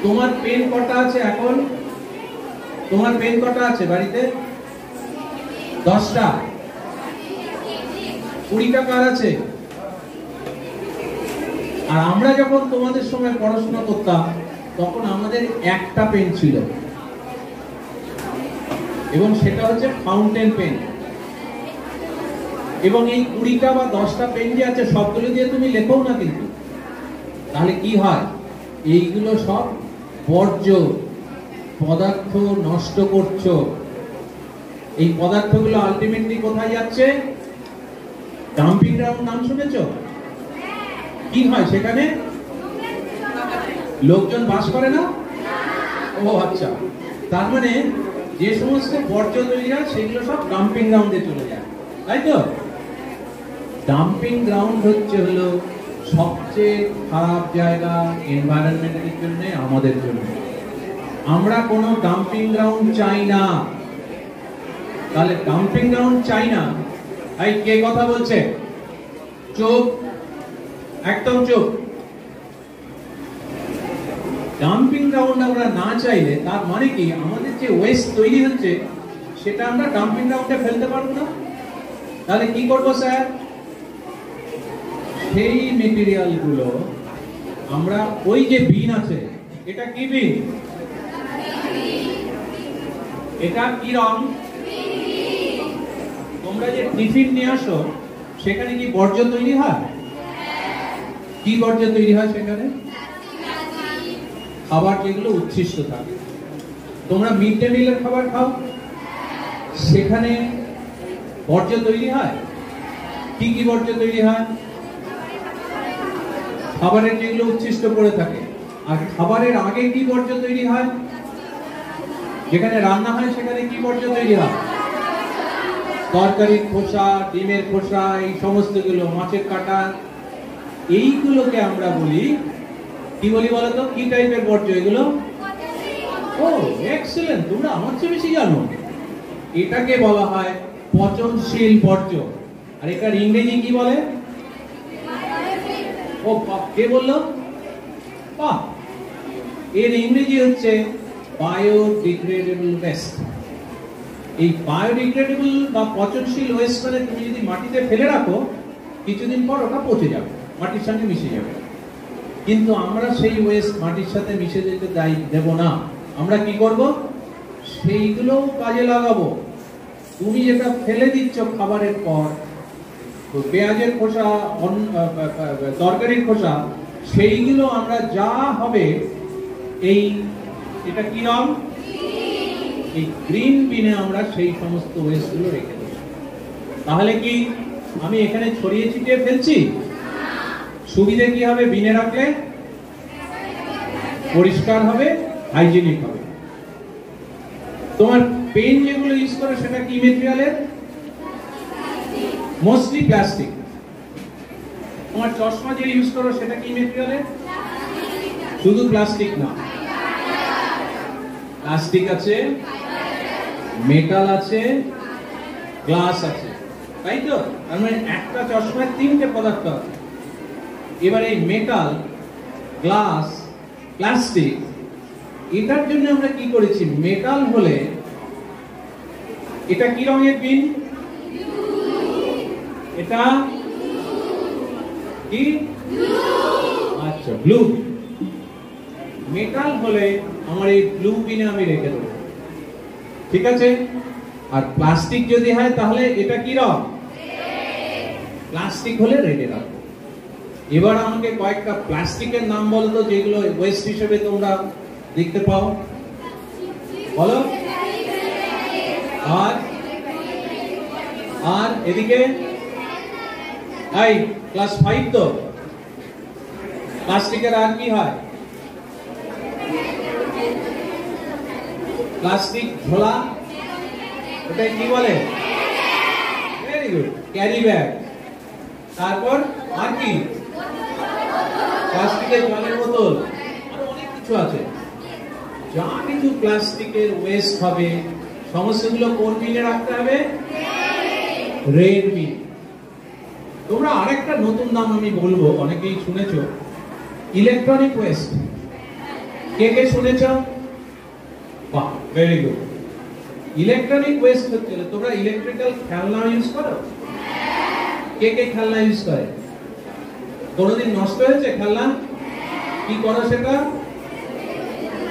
তোমার পেন কটা আছে এখন? তোমার পেন কটা আছে বাড়িতে? 10টা। 20টা কার আছে? আর আমরা যখন তোমাদের সময় পড়াশোনা করতাম তখন আমাদের একটা পেন ছিল, এবং সেটা হচ্ছে ফাউন্টেন পেন। এবং এই 20টা বা 10টা পেন যে আছে সবগুলো দিয়ে তুমি লেখো না কিন্তু। তাহলে কি হয়? এইগুলো সব বর্জ্য পদার্থ নষ্ট করছো। এই পদার্থগুলো আলটিমেটলি কোথায় যাচ্ছে? ডাম্পিং গ্রাউন্ড নাম শুনেছো? কি হয় সেখানে? লোকজন বাস করে না? ও আচ্ছা, তার মানে যে সমস্ত বর্জ্য তৈরি হয় সেগুলো সব ডাম্পিং গ্রাউন্ডে চলে যায়, তাই তো? ডাম্পিং গ্রাউন্ড হচ্ছে হলো সবচেয়ে খারাপ জায়গা এনভায়রনমেন্টের জন্য, আমাদের জন্য। আমরা কোনো ডাম্পিং গ্রাউন্ড চাই না। তাহলে ডাম্পিং গ্রাউন্ড চাই না, এই কে কথা বলছে? চুপ, একদম চুপ। ডাম্পিং গ্রাউন্ড আমরা না চাইলে তার মানে কি আমাদের যে ওয়েস্ট তৈরি হচ্ছে সেটা আমরা ডাম্পিং গ্রাউন্ডে ফেলতে পারবো না। তাহলে কি করবো স্যার? সেই মেটেরিয়াল গুলো আমরা, ওই যে বিন আছে, এটা কি বিন? এটা কি রং? তোমরা যে টিফিন নিয়ে আসো সেখানে কি বর্জ্য তৈরি হয়? কি বর্জ্য তৈরি হয় সেখানে? খাবার যেগুলো উচ্ছিষ্ট থাকে। তোমরা মিড ডে মিলের খাবার খাও, সেখানে বর্জ্য তৈরি হয়। কি কি বর্জ্য তৈরি হয়? খাবারের যেগুলো উচ্ছিষ্ট পড়ে থাকে। আর খাবারের আগে কি বর্জ্য তৈরি হয়? যেখানে রান্না হয় সেখানে কি বর্জ্য তৈরি হয়? তরকারির খোসা, ডিমের খোসা, এই সমস্তগুলো, মাছের কাঁটা, এইগুলোকে আমরা বলি কি বলি বলতো? কি টাইপের বর্জ্য এগুলো? ও এক্সেলেন্ট, তোমরা আমার চেয়ে বেশি জানো। এটাকে বলা হয় পচনশীল বর্জ্য। আর এটার ইংরেজি কি বলে? ও কে বললো? বাহ, এর ইংরেজি হচ্ছে বায়োডিগ্রেডেবল ওয়েস্ট। এই বায়োডিগ্রেডেবল বা পচনশীল ওয়েস্ট মানে তুমি যদি মাটিতে ফেলে রাখো কিছুদিন পর ওটা পচে যাবে, মাটির সঙ্গে মিশে যাবে। কিন্তু আমরা সেই ওয়েস্ট মাটির সাথে মিশে যেতে দেব না। আমরা কি করব? সেইগুলো কাজে লাগাবো। তুমি যেটা ফেলে দিচ্ছ খাবারের পর, পেঁয়াজের খোসা, তরকারির খোসা, সেইগুলো আমরা যা হবে, এই এটা কি রং? এই গ্রিন বিনে আমরা সেই সমস্ত ওয়েস্ট গুলো রেখে দেব। তাহলে কি আমি এখানে ছড়িয়ে ছিটিয়ে ফেলছি? সুবিধে কি হবে? বিনে রাখলে পরিষ্কার হবে, হাইজিনিক হবে। তোমার পেন যেগুলো ইউজ করে সেটা কি মেটেরিয়ালের? Mostly plastic. তোমার চশমা যে ইউজ করো সেটা কি মেটেরিয়ালের? শুধু প্লাস্টিক না, প্লাস্টিক আছে, মেটাল আছে, গ্লাস আছে, তাই তো? তার মানে একটা চশমায় তিনটে পদার্থ আছে। এবার এই মেটাল, গ্লাস, প্লাস্টিক, এটার জন্য আমরা কি করেছি? মেটাল হলে এটা কি রঙের বিন? এটা কি? আচ্ছা, ব্লু। মেটাল হলে আমার এই ব্লু বিনে আমি রেখে দেবো, ঠিক আছে? আর প্লাস্টিক যদি হয় তাহলে এটা কি রং? প্লাস্টিক হলে রেডে রাখবো। এবার আমাকে কয়েকটা প্লাস্টিকের নাম বলো তো, যেগুলো ওয়েস্ট হিসেবে তোমরা দেখতে পাও, বলো। আর এদিকে এই ক্লাস 5 তো, প্লাস্টিকের আর কি হয়? প্লাস্টিক ঝোলা, ওটা কি বলে? Very good, carry bag. তারপর আর কি? প্লাস্টিকের জলের বোতল, আরো অনেক কিছু আছে। যা কিছু প্লাস্টিকের ওয়েস্ট হবে সমস্তগুলো কোন বিনে রাখতে হবে? রেড বিন। তোমরা আরেকটা নতুন নাম আমি বলবো, অনেকেই শুনেছো, ইলেকট্রনিক ওয়েস্ট। কে কে শুনেছ? বাহ, ভেরি গুড। ইলেকট্রনিক ওয়েস্ট হচ্ছে, তোমরা ইলেকট্রিক্যাল খেলনা ইউজ করো? কে কে খেলনা ইউজ করে? কোনদিন নষ্ট হয়েছে খেলনা? কি করো সেটা?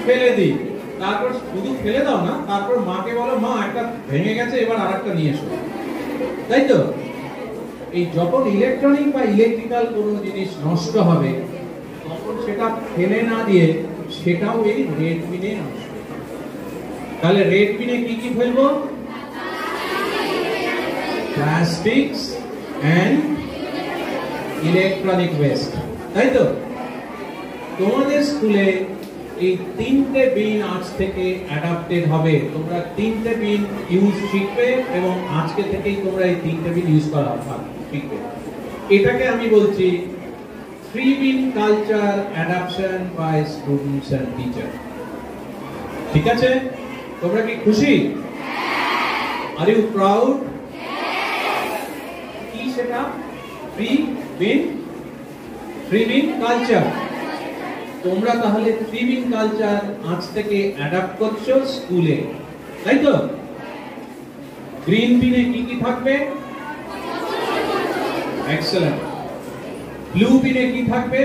ফেলে দিই। তারপর শুধু ফেলে দাও না, তারপর মাকে বলো, মা একটা ভেঙে গেছে, এবার আরেকটা নিয়ে এসো, তাই তো? এই যখন ইলেকট্রনিক বা ইলেকট্রিক্যাল কোনো জিনিস নষ্ট হবে তখন সেটা ফেলে না দিয়ে সেটাও এই রেড বিনে আসবে। তাহলে রেড বিনে কি কি ফেলবো? প্লাস্টিক্স এন্ড ইলেকট্রনিক ওয়েস্ট, তাই তো? তোমাদের স্কুলে এই তিনটে বিন আজ থেকে অ্যাডাপ্টেড হবে। তোমরা তিনটে বিন ইউজ শিখবে এবং আজকে থেকেই তোমরা এই তিনটে বিন ইউজ করা শিখবে। এটাকে আমি বলছি 3 bin culture adoption by students and teacher. ঠিক আছে? তোমরা কি খুশি? Are you proud? কি সেটা? 3 বিন কালচার। তোমরা তাহলে 3 বিন কালচার আজ থেকে অ্যাডাপ্ট করছো স্কুলে, তাই তো? গ্রিন বিনে কি কি থাকবে? এক্সেলেন্ট। ব্লু বিনে কি থাকবে?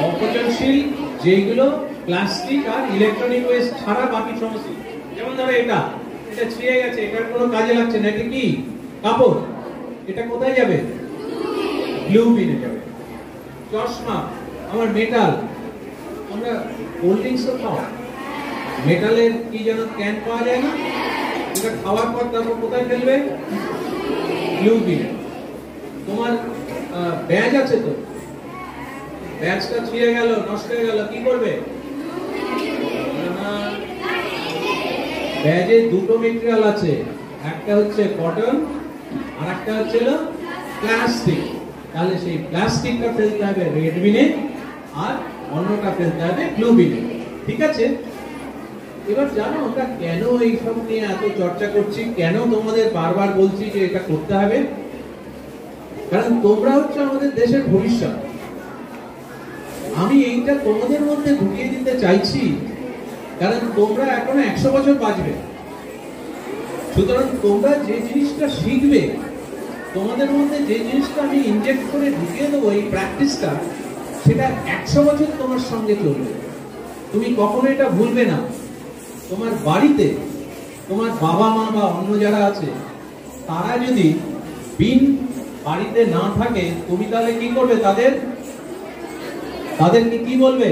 অপচয়শীল, যেগুলো প্লাস্টিক আর ইলেকট্রনিক ওয়েস্ট ছাড়া বাকি সমস্ত। যেমন ধরো এটা ছিঁড়ে গেছে, এটার কোনো কাজে লাগছে না, এটা কি? কাপড়। এটা কোথায় যাবে? ব্লু বিনে যাবে। চশমা, আমার মেটাল, আমরা কোল্ড ড্রিঙ্কস তো খাও, মেটালের কি যেন ক্যান পাওয়া যায় না, এটা খাওয়ার পর তারপর কোথায় ফেলবে? ব্লু বিন। তোমার ব্যাজ আছে তো, ব্যাজটা ছিঁড়ে গেল, নষ্ট হয়ে গেল, কি করবে? ব্যাজে দুটো মেটেরিয়াল আছে, একটা হচ্ছে কটন আর একটা হচ্ছে প্লাস্টিক। তাহলে সেই প্লাস্টিকটা ফেলতে হবে রেড বিনে আর অন্যটা ফেলতে হবে ব্লু বিনে, ঠিক আছে? এবার জানো আমরা কেন এইসব নিয়ে এত চর্চা করছি, কেন তোমাদের বারবার বলছি যে এটা করতে হবে? কারণ তোমরা হচ্ছে আমাদের দেশের ভবিষ্যৎ। আমি এইটা তোমাদের মধ্যে ঢুকিয়ে দিতে চাইছি কারণ তোমরা এখনো 100 বছর বাঁচবে। সুতরাং তোমরা যে জিনিসটা শিখবে, তোমাদের মধ্যে যে জিনিসটা আমি ইনজেক্ট করে ঢুকিয়ে দেবো, এই প্র্যাকটিসটা, সেটা 100 বছর তোমার সঙ্গে চলবে। তুমি কখনো এটা ভুলবে না। তোমার বাড়িতে তোমার বাবা মা বা অন্য যারা আছে তারা যদি বিন বাড়িতে না থাকে, তুমি তাহলে কি করবে? তাদেরকে কি বলবে?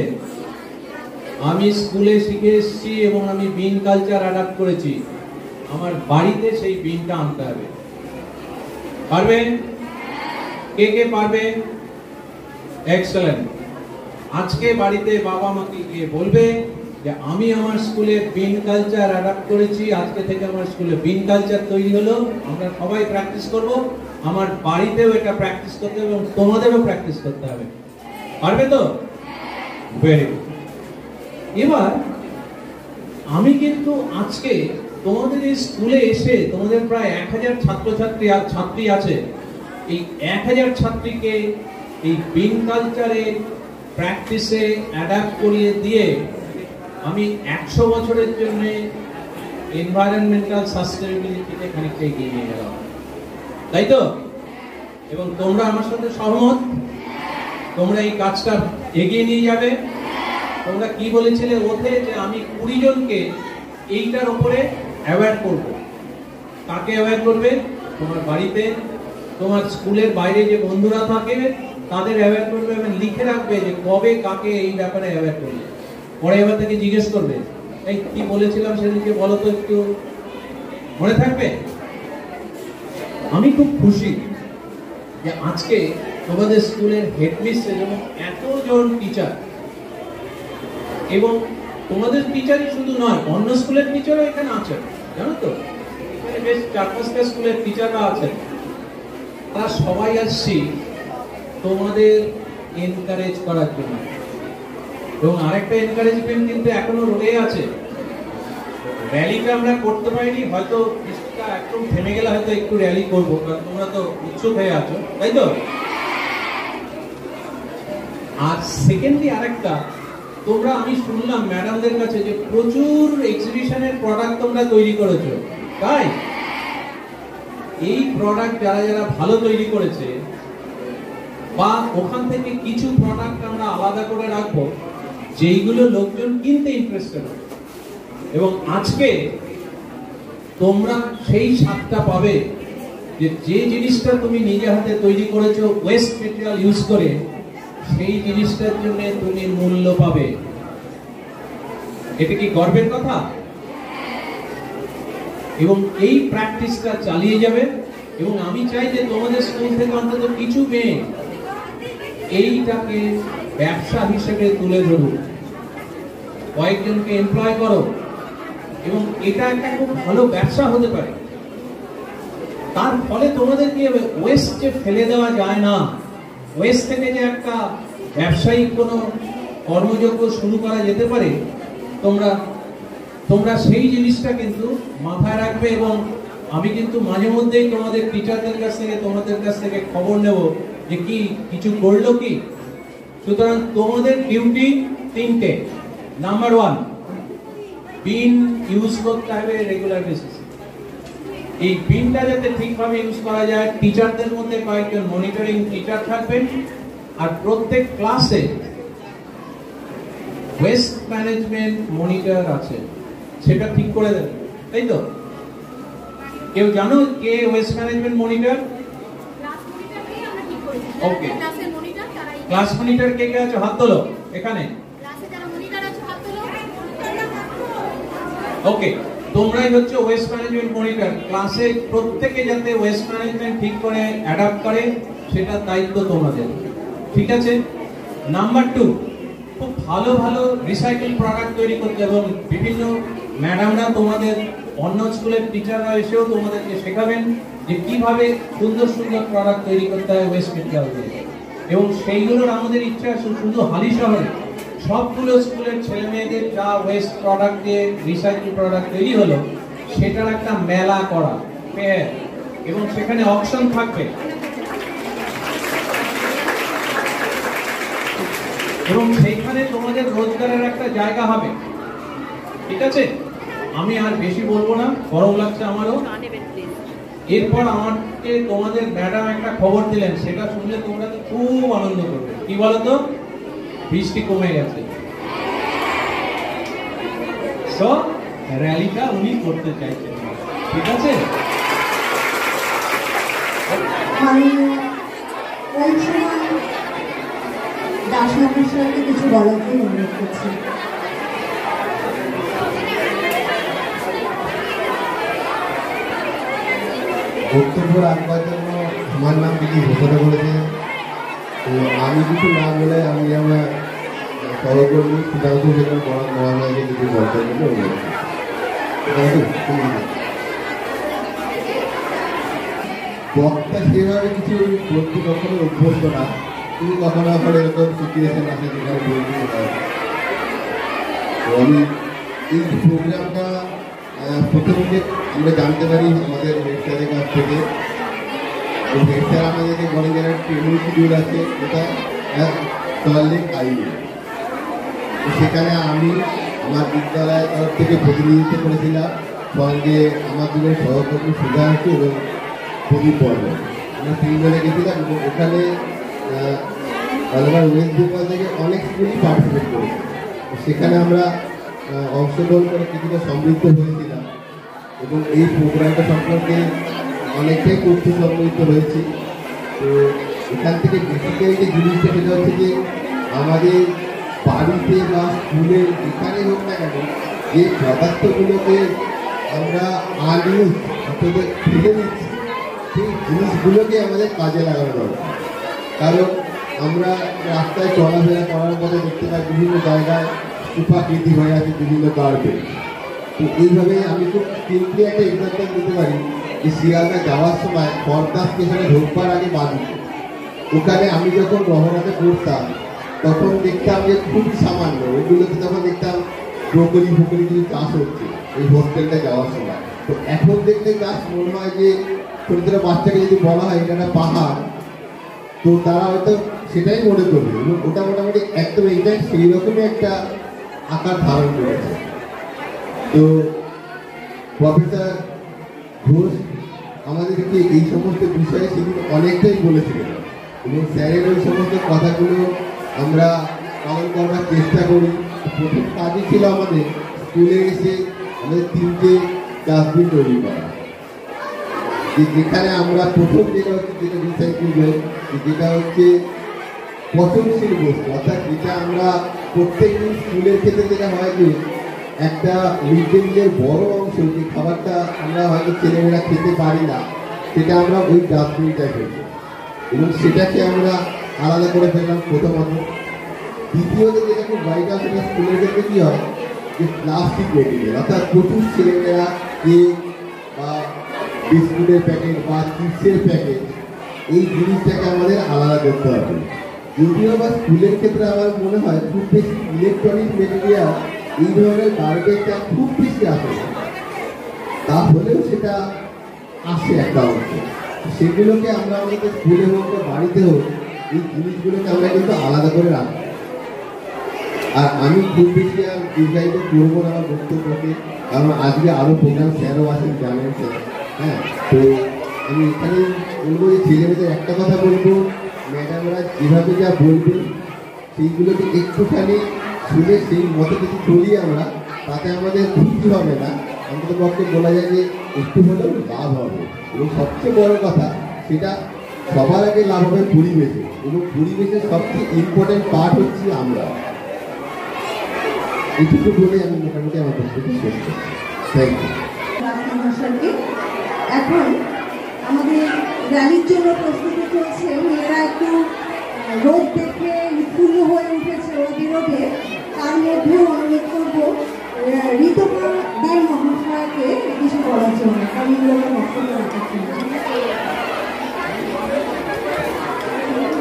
আমি স্কুলে শিখে এসেছি এবং আমি বিন কালচার অ্যাডাপ্ট করেছি, আমার বাড়িতে সেই বিনটা আনতে হবে। পারবে? কে কে পারবে? এক্সেলেন্ট। আজকে বাড়িতে বাবা মাকে গিয়ে বলবে যে আমি আমার স্কুলে বিন কালচার অ্যাডাপ্ট করেছি, আজকে থেকে আমার স্কুলে বিন কালচার তৈরি হলো, আমরা সবাই প্র্যাকটিস করব, আমার বাড়িতেও এটা প্র্যাকটিস করতে হবে এবং তোমাদেরও প্র্যাকটিস করতে হবে। পারবে তো? Very good. এবার আমি কিন্তু আজকে তোমাদের এই স্কুলে এসে তোমাদের প্রায় 1000 ছাত্রছাত্রী আর ছাত্রী আছে, এই 1000 ছাত্রীকে এই বিন কালচারে প্র্যাকটিসে অ্যাডাপ্ট করিয়ে দিয়ে আমি 100 বছরের জন্য এনভায়রনমেন্টাল সাস্টেনেবিলিটিতে খানিকটা এগিয়ে নিয়ে গেলাম, তাই তো? এবং তোমরা আমার সাথে সহমত? তোমরা এই কাজটা এগিয়ে নিয়ে যাবে? তোমরা কি বলেছিলে ওতে যে আমি 20 জনকে এইটার উপরে অ্যাওয়্যার করব। কাকে অ্যাওয়্যার করবে? তোমার বাড়িতে, তোমার স্কুলের বাইরে যে বন্ধুরা থাকে তাদের অ্যাওয়্যার করবে এবং লিখে রাখবে যে কবে কাকে এই ব্যাপারে অ্যাওয়্যার করবে। পরে এবার থেকে জিজ্ঞেস করবে এই কি বলেছিলাম সেদিনকে, বলো তো একটু, মনে থাকবে? আমি খুব খুশি যে আজকে তোমাদের স্কুলের হেডমিস্ট্রেস এবং এতজন টিচার, এবং তোমাদের টিচারই শুধু নয়, অন্য স্কুলের টিচারও এখানে আছেন, জানো তো? এখানে বেশ 4-5টা স্কুলের টিচাররা আছেন। তারা সবাই আসছি তোমাদের এনকারেজ করার জন্য, এবং আরেকটা এনকারেজমেন্ট কিন্তু এখনো রয়ে আছে। র্যালিটা আমরা করতে পারিনি, হয়তো বৃষ্টিটা একদম থেমে গেলে হয়তো একটু র্যালি করবো, কারণ তোমরা তো উৎসুক হয়ে আছো, তাই তো? আর সেকেন্ডলি আরেকটা, তোমরা, আমি শুনলাম ম্যাডামদের কাছে যে প্রচুর এক্সিবিশনের প্রোডাক্ট তোমরা তৈরি করেছো, তাই? এই প্রোডাক্ট যারা যারা ভালো তৈরি করেছে, বা ওখান থেকে কিছু প্রোডাক্ট আমরা আলাদা করে রাখবো যেইগুলো লোকজন কিনতে ইন্টারেস্টেড হবে, এবং আজকে তোমরা সেই স্বাদটা পাবে যে যে জিনিসটা তুমি নিজে হাতে তৈরি করেছো ওয়েস্ট মেটেরিয়াল ইউজ করে, সেই জিনিসটার জন্য তুমি মূল্য পাবে। এটা কি গর্বের কথা? এবং এই প্র্যাকটিসটা চালিয়ে যাবে, এবং আমি চাই যে তোমাদের স্কুল থেকে অন্তত কিছু মেয়ে এইটাকে ব্যবসা হিসেবে তুলে ধরুক, কয়েকজনকে এমপ্লয় করো, এবং এটা একটা খুব ভালো ব্যবসা হতে পারে। তার ফলে তোমাদের কি হবে, ওয়েস্ট যে ফেলে দেওয়া যায় না, ওয়েস্ট থেকে যে একটা ব্যবসায়িক কোনো কর্মযজ্ঞ শুরু করা যেতে পারে, তোমরা সেই জিনিসটা কিন্তু মাথায় রাখবে। এবং আমি কিন্তু মাঝে মধ্যেই তোমাদের টিচারদের কাছ থেকে, তোমাদের কাছ থেকে খবর নেব যে কি কিছু করলো কি। সুতরাং তোমাদের ডিউটি 3টে। নাম্বার 1, বিন ইউজ করতে হবে রেগুলার বেসিসে। এই বিনটা যাতে ঠিকভাবে ইউজ করা যায়, টিচারদের মধ্যে কয়েকজন মনিটরিং টিচার থাকবেন, আর প্রত্যেক ক্লাসে ওয়েস্ট ম্যানেজমেন্ট মনিটর আছে, সেটা ঠিক করে দেবেন, তাই তো? কেউ জানো কে ওয়েস্ট ম্যানেজমেন্ট মনিটর? ওকে, ক্লাস মনিটর কে কে আছে? হাত তোলো এখানে। ওকে, তোমরাই হচ্ছে ওয়েস্ট ম্যানেজমেন্ট মনিটর। ক্লাসে প্রত্যেকে যাতে ওয়েস্ট ম্যানেজমেন্ট ঠিক করে অ্যাডাপ্ট করে, সেটা দায়িত্ব তোমাদের, ঠিক আছে? নাম্বার 2, খুব ভালো ভালো রিসাইকেল প্রোডাক্ট তৈরি করতে, এবং বিভিন্ন ম্যাডামরা, তোমাদের অন্য স্কুলের টিচাররা এসেও তোমাদেরকে শেখাবেন যে কিভাবে সুন্দর সুন্দর প্রোডাক্ট তৈরি করতে হয় ওয়েস্ট মেটেরিয়াল দিয়ে। এবং সেইগুলোর আমাদের ইচ্ছা শুধু হালি শহরে সবগুলো স্কুলের ছেলে মেয়েদের যা ওয়েস্ট প্রোডাক্ট দিয়ে রিসাইকেল প্রোডাক্ট তৈরি হলো, সেটার একটা মেলা করা, ফেয়ার, এবং সেখানে অকশন থাকবে, এবং সেইখানে তোমাদের রোজগারের একটা জায়গা হবে, ঠিক আছে? আমি আর বেশি বলবো না, গরম লাগছে আমারও। এরপর আমাকে তোমাদের ম্যাডাম একটা খবর দিলেন, সেটা শুনলে তোমরা তো খুব আনন্দ করবে। কি বলতো? বৃষ্টি কমে গেছে, সো র্যালিটা উনি করতে চাইছেন, ঠিক আছে? আমি ওই সময় দাসনগর স্যারকে কিছু বলার জন্য অনুরোধ করছি। বক্তব্য রাখবার জন্য আমার নাম দিদি ঘোষণা করেছে। তো আমি কিছু না বলে আমি আমার সহকর্মী সুধাংশু শেখর বড় মহাশয়কে কিছু বলতে জন্য অনুরোধ। বক্তা সেভাবে কিছু বলতে কখনো অভ্যস্ত না, কিন্তু কখনো কখনো এরকম সিচুয়েশন আছে যেখানে বলতে হয়। তো আমি এই প্রোগ্রামটা প্রথমে আমরা জানতে পারি আমাদের হেড স্যারের কাছ থেকে। হেড স্যার আমাদেরকে বলে যারা ট্রেনিং শিডিউল আছে ওটা সল্টলেক হাইওয়ে, সেখানে আমি আমার বিদ্যালয়ের তরফ থেকে প্রতিনিধিত্ব করেছিলাম, সঙ্গে আমার দুজন সহকর্মী সুধাংশু এবং প্রদীপ বর্মা। আমরা তিনজনে গেছিলাম এবং ওখানে আলাদা ওয়েস্ট বেঙ্গল থেকে অনেক স্কুলই পার্টিসিপেট করেছি। সেখানে আমরা অংশগ্রহণ করে কিছুটা সমৃদ্ধ হয়েছিলাম এবং এই প্রোগ্রামটা সম্পর্কে অনেকটাই তথ্য সমৃদ্ধ হয়েছি। তো এখান থেকে বেসিক্যালি যে জিনিসটা সেটা হচ্ছে যে আমাদের বাড়িতে বা স্কুলে যেখানে হোক না কেন যে পদার্থগুলোকে আমরা আনইউজ অর্থাৎ ফেলে দিচ্ছি, সেই জিনিসগুলোকে আমাদের কাজে লাগানো দরকার। কারণ আমরা রাস্তায় চলাফেরা করার পথে দেখতে পাই বিভিন্ন জায়গায় উপাকৃতি হয়ে আছে বিভিন্ন গার্বেজ। তো এইভাবে আমি খুব সিম্পলি একটা এক্সাম্পল দিতে পারি যে শিয়ালদা যাওয়ার সময় খড়দা স্টেশনে ঢোকবার আগে বাদিকে ওখানে আমি যখন রহনাতে পড়তাম তখন দেখতাম যে খুবই সামান্য, ওগুলোতে তখন দেখতাম ব্রোকলি ফোকলি কিছু চাষ হচ্ছে এই হোস্টেলটা যাওয়ার সময়। তো এখন দেখলে গাছ মনে হয় যে ছোটো ছোটো বাচ্চাকে যদি বলা হয় এটা একটা পাহাড়, তো তারা হয়তো সেটাই মনে করবে এবং ওটা মোটামুটি একদম এইটাই সেই রকমই একটা আকার ধারণ করেছে। তো প্রফেসর ঘোষ আমাদেরকে এই সমস্ত বিষয়ে সেদিন অনেকটাই বলেছিলেন এবং স্যারের ওই সমস্ত কথাগুলো আমরা পালন করবার চেষ্টা করি। প্রথম কাজই ছিল আমাদের স্কুলে এসে আমাদের 3টে ডাস্টবিন তৈরি করা, যেখানে আমরা প্রথম যেটা হচ্ছে যেটা রিসাইকেল যেটা হচ্ছে পচনশীল বস্তু, অর্থাৎ যেটা আমরা প্রত্যেকদিন স্কুলের ক্ষেত্রে যেটা হয় যে একটা মিড ডে মিলের বড় অংশ যে খাবারটা আমরা হয়তো ছেলেমেয়েরা খেতে পারি না সেটা আমরা ওই ডাস্টবিনটায় ফেলছি এবং সেটাকে আমরা আলাদা করে ফেললাম প্রথমত। দ্বিতীয়ত যেটা খুব ভাইটাল সেটা স্কুলের ক্ষেত্রে কী হয় যে প্লাস্টিক মেটেরিয়াল, অর্থাৎ প্রচুর ছেলেমেয়েরা কেক বা বিস্কুটের প্যাকেট বা চিপসের প্যাকেট এই জিনিসটাকে আমাদের আলাদা করতে হবে। যদিও বা স্কুলের ক্ষেত্রে আমার মনে হয় খুব বেশি ইলেকট্রনিক মেটেরিয়াল এই ধরনের গার্বেজটা খুব বেশি আসে, তাহলেও সেটা আসে একটা অংশ। সেগুলোকে আমরা আমাদের স্কুলে হোক বা বাড়িতে হোক এই জিনিসগুলোকে আমরা কিন্তু আলাদা করে রাখবো। আর আমি খুব বেশি আর দীর্ঘায়িত করবো না আমার বক্তব্যকে, কারণ আজকে আরও প্রোগ্রাম স্যারও আছেন জানেন স্যার। হ্যাঁ, তো আমি এখানে বলবো যে ছেলেমেয়েদের একটা কথা বলবো, ম্যাডামরা যেভাবে যা বলবেন সেইগুলোকে একটুখানি শুনে সেই মতো কিছু চলি আমরা, তাতে আমাদের ক্ষতি হবে না, অন্তত পক্ষে বলা যায় যে একটু হলেও লাভ হবে। এবং সবচেয়ে বড় কথা সেটা সবার আগে লাভ হবে পরিবেশে, এবং পরিবেশের সবচেয়ে ইম্পর্টেন্ট পার্ট হচ্ছে আমরা। এইটুকু বলে আমি মোটামুটি আমার বক্তব্য শেষ করছি। Thank you. এখন আমাদের র্যালির জন্য প্রস্তুতি চলছে, মেয়েরা একটু রোদ দেখে উৎফুল্ল হয়ে উঠেছে, ওরা বেরোবে। তার মধ্যে অনুরোধ করবো ঋতুপর্ণা দেব মহাশয়কে কিছু বলার জন্য, আমি বক্তব্য রাখার জন্য।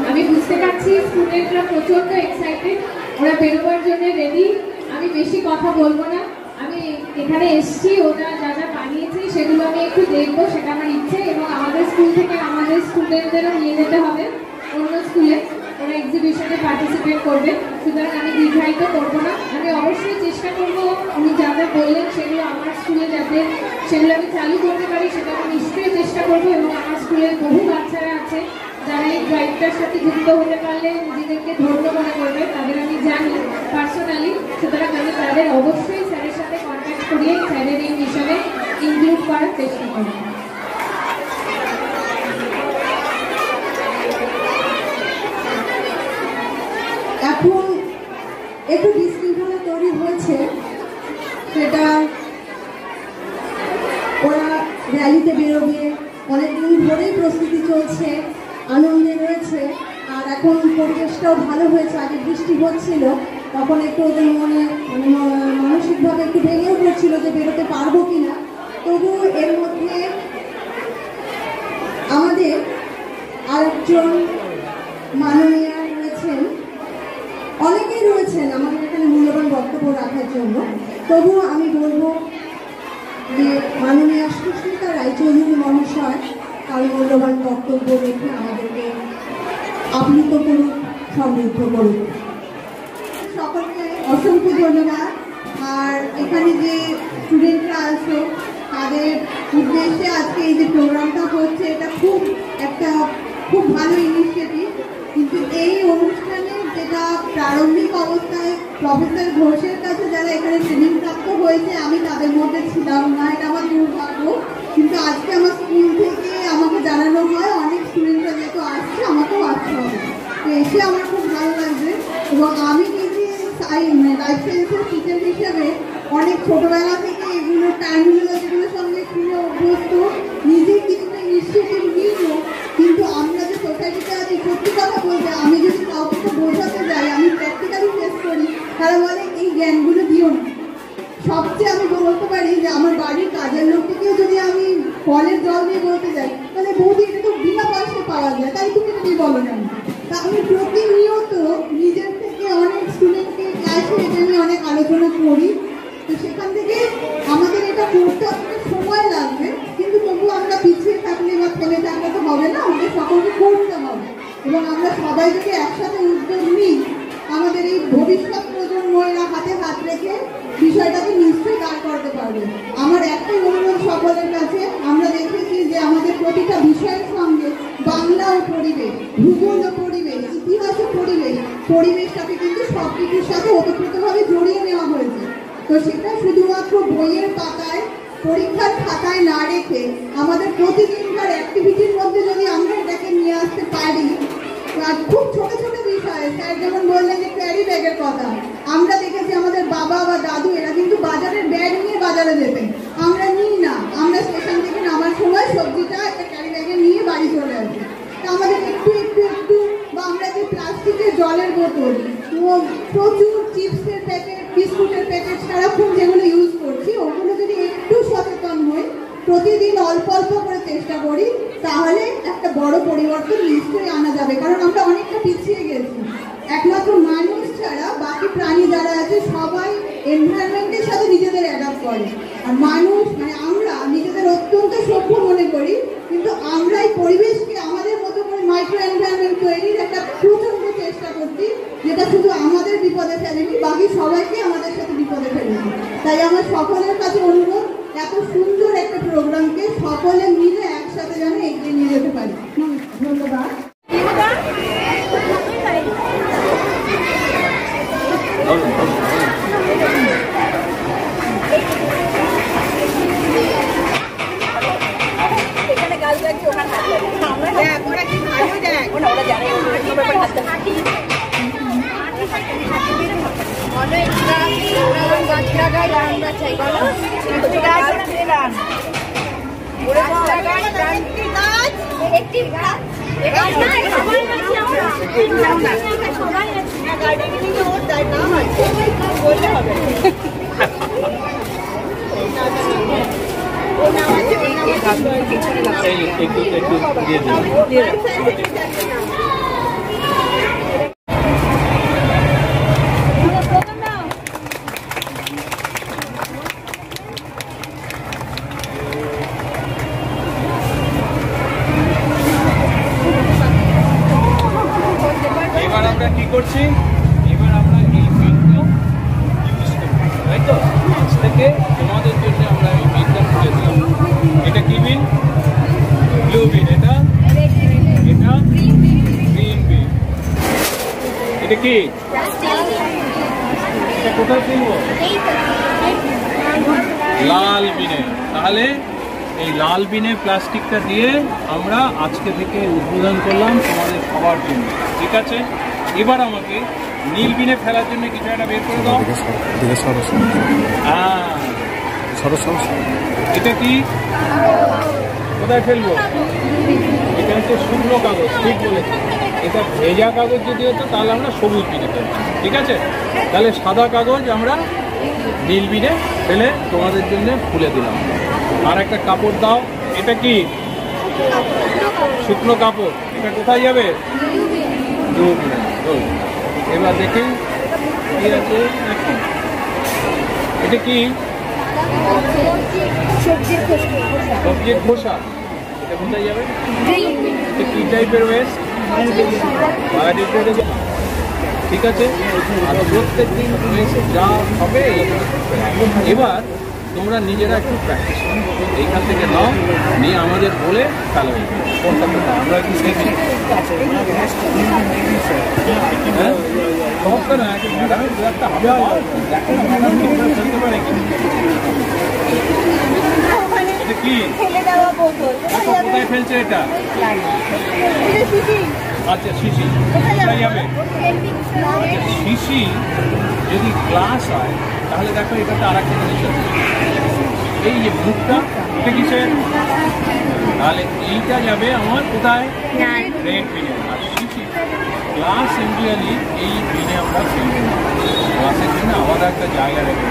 আমি বুঝতে পারছি স্টুডেন্টরা প্রচন্ড এক্সাইটেড, ওরা বেরোবার জন্য রেডি। আমি বেশি কথা বলবো না, আমি এখানে এসছি, ওরা যা যা বানিয়েছে সেগুলো আমি একটু দেখবো, সেটা আমার ইচ্ছে। এবং আমাদের স্কুল থেকে আমাদের স্টুডেন্টদেরও নিয়ে যেতে হবে অন্য স্কুলে, ওরা এক্সিবিশনে পার্টিসিপেট করবে। সুতরাং আমি দীর্ঘায়িত করবো না, আমি অবশ্যই চেষ্টা করবো উনি যা যা বললেন সেগুলো আমার স্কুলে যাতে সেগুলো আমি চালু করতে পারি সেটা আমি নিশ্চয়ই চেষ্টা করবো। এবং আমার স্কুলের বহু বাচ্চারা আছে যারা এই ড্রাইভটার সাথে যুক্ত হতে পারলে নিজেদেরকে ধন্য মনে করবে, তাদের আমি জানি পার্সোনালি। সুতরাং আমি তাদের অবশ্যই স্যারের সাথে কন্ট্যাক্ট করিয়ে স্যারের এই মিশনে ইনক্লুড করার চেষ্টা করব। এখন একটু বিশৃঙ্খলা তৈরি হয়েছে, সেটা ওরা র্যালিতে বেরোবে, অনেকদিন ধরেই প্রস্তুতি চলছে, আনন্দে রয়েছে। আর এখন পরিবেশটাও ভালো হয়েছে, আগে বৃষ্টি হচ্ছিল তখন একটু ওদের মনে মানসিকভাবে একটু ভেঙেও পড়ছিল যে বেরোতে পারবো কিনা। তবুও এর মধ্যে আমাদের আরেকজন মাননীয়া রয়েছেন, অনেকেই রয়েছেন আমাদের এখানে মূল্যবান বক্তব্য রাখার জন্য। তবুও আমি মাননীয় সুস্মিতা রায়চৌধুরী মহাশয় তার মূল্যবান বক্তব্য রেখে আমাদেরকে আপ্লুত করুন, সমৃদ্ধ করুন। সকলকে অসংখ্য ধন্যবাদ। আর এখানে যে স্টুডেন্টরা আছে তাদের উদ্দেশ্যে আজকে এই যে প্রোগ্রামটা হচ্ছে এটা খুব ভালো ইনিশিয়েটিভ। কিন্তু এই অনুষ্ঠানে যেটা প্রারম্ভিক অবস্থায় প্রফেসর ঘোষের কাছে যারা এখানে ট্রেনিং প্রাপ্ত হয়েছে আমি তাদের মধ্যে ছিলাম না, এটা আমার দুর্ভাগ্য। কিন্তু আজকে আমার স্কুল থেকে আমাকে জানানো হয় অনেক স্টুডেন্টরা যেহেতু আসছে আমাকেও আসতে হবে, তো এসে আমার খুব ভালো লাগবে। এবং আমি নিজে লাইফ সায়েন্সের টিচার হিসেবে অনেক ছোটবেলা থেকে এগুলো টার্মগুলো যেগুলোর সঙ্গে শুনে অভ্যস্ত, নিজে কিছুটা ইনিশিয়েটিভ নিয়েও। কিন্তু আমরা যে সোসাইটিতে আছি সত্যি কথা বলতে আমি যদি কাউকে বোঝাতে যাই, আমি প্র্যাকটিক্যালি ফেস করি, তারা বলে এই জ্ঞানগুলো দিও না। সবচেয়ে আমি বলতে পারি যে আমার বাড়ির কাজের লোককেও যদি আমি কলের জল দিয়ে বলতে যাই তাহলে বৌদি এটা তো বিনা পয়সায় পাওয়া যায়, তাই তুমি যদি বলো না। তা আমি প্রতিনিয়ত নিজের থেকে অনেক স্টুডেন্টকে ক্লাসে এটা নিয়ে অনেক আলোচনা করি। তো সেখান থেকে আমাদের এটা করতে অনেক সময় লাগবে, কিন্তু তবু আমরা পিছিয়ে থাকলে বা থেমে থাকলে তো হবে না, আমাদের সকলকে করতে হবে। এবং আমরা সবাই যদি একসাথে উদ্যোগ নিই আমাদের এই ভবিষ্যৎ প্রজন্মরা হাতে হাত রেখে বিষয়টাকে নিশ্চয়ই দাঁড় করতে পারবে। আমার একটাই অনুরোধ সকলের কাছে, আমরা দেখেছি যে আমাদের প্রতিটা বিষয়ের সঙ্গে বাংলা ও পরিবেশ, ভূগোল ও পরিবেশ, ইতিহাস ও পরিবেশটাকে কিন্তু সব কিছুর সাথে ওতপ্রোতভাবে জড়িয়ে নেওয়া হয়েছে। তো সেটা শুধুমাত্র বইয়ের পাতায় পরীক্ষার খাতায় না রেখে আমাদের প্রতিদিনকার অ্যাক্টিভিটির মধ্যে যদি আমরা এটাকে নিয়ে আসতে পারি। আর খুব ছোট ছোট বিষয়, স্যার যেমন বললেন যে ক্যারি ব্যাগের কথা, আমরা দেখেছি আমাদের বাবা বা দাদু এরা কিন্তু বাজারের ব্যাগ নিয়ে বাজারে যেতেন, আমরা নিই না। আমরা স্টেশন থেকে নামার সময় সবজিটা একটা ক্যারি ব্যাগে নিয়ে বাড়ি চলে আসি। তা আমাদের একটু বা আমরা যে প্লাস্টিকের জলের বোতল, প্রচুর চিপসের প্যাকেট, বিস্কুটের প্যাকেট সারাক্ষণ যেগুলো ইউজ করছি, ওগুলো যদি একটু সচেতন হই, প্রতিদিন অল্প অল্প করে চেষ্টা করি, তাহলে একটা বড় পরিবর্তন নিশ্চয়ই আনা যাবে। কারণ আমরা অনেকটা পিছিয়ে গেছি। একমাত্র মানুষ ছাড়া বাকি প্রাণী যারা আছে সবাই এনভায়রনমেন্টের সাথে নিজেদের অ্যাডাপ্ট করে। আর মানুষ মানে আমরা নিজেদের অত্যন্ত সভ্য মনে করি, কিন্তু আমরাই পরিবেশকে আমাদের মতো করে মাইক্রো এনভায়রনমেন্ট তৈরির একটা প্রচন্ড চেষ্টা করছি, যেটা শুধু আমাদের বিপদে ফেলেনি, বাকি সবাইকে আমাদের সাথে বিপদে ফেলেনি। তাই আমার সকলের কাছে অনুরোধ, এত সুন্দর একটা প্রোগ্রামকে সকলে মিলে একসাথে যেন এগিয়ে নিয়ে যেতে পারি। ধন্যবাদ। এবার আমরা কি করছি, এবার আমরা এই বিনটা ইউজ করব, তাই তো? আজ থেকে তোমাদের জন্য আমরা এই বিনটা খুলে দিলাম। এটা কি বিন? ব্লু বিন। এটা গ্রিন বিন। এটা কি? এটা কোথায় কিনবো? লাল বিনে। তাহলে এই লাল বিনে প্লাস্টিকটা দিয়ে আমরা আজকে থেকে উদ্বোধন করলাম তোমাদের সবার জন্য, ঠিক আছে? এবার আমাকে নীল বিনে ফেলার জন্য কিছু একটা বের করে দাও। হ্যাঁ, এটা কি? কোথায় ফেলবো? এটা হচ্ছে শুকনো কাগজ, ঠিক বলেছি। এটা ভেজা কাগজ যদি হতো তাহলে আমরা সবুজ বিনে ফেলতাম, ঠিক আছে? তাহলে সাদা কাগজ আমরা নীল বিনে ফেলে তোমাদের জন্য খুলে দিলাম। আর একটা কাপড় দাও। এটা কি? শুকনো কাপড়। এটা কোথায় যাবে? এবার দেখি কি আছে। এটা কি? সবজির খোসা, এটা কোথায় যাবে? এটা কি টাইপের ওয়েস্ট? বায়োডিগ্রেডেবল, ঠিক আছে। আর প্রত্যেক দিন যা হবে এবার তোমরা নিজেরা একটু প্র্যাকটিস করো, এইখান থেকে নাও, নিয়ে আমাদের বলে ফেলো কোনটা কোনটা আমরা একটু দেখি। হ্যাঁ সমস্যা না, ম্যাডামের দু একটা হবে, দেখো না ম্যাডাম ঠিকঠাক ফেলতে পারে কি। এটা কি কোথায় ফেলছে এটা? আচ্ছা শিশি কোথায় যাবে? শিশি যদি গ্লাস হয় তাহলে দেখো এটাতে আর একটা জিনিস আছে, এই যে মুখটা, এটা কিসের? তাহলে এইটা যাবে আমার কোথায়? রেড বিনে। আর শিশি গ্লাস ইন্ডিয়ালি এই বিনে আমরা ফেলবো না, গ্লাসের জন্য আলাদা একটা জায়গা রেখে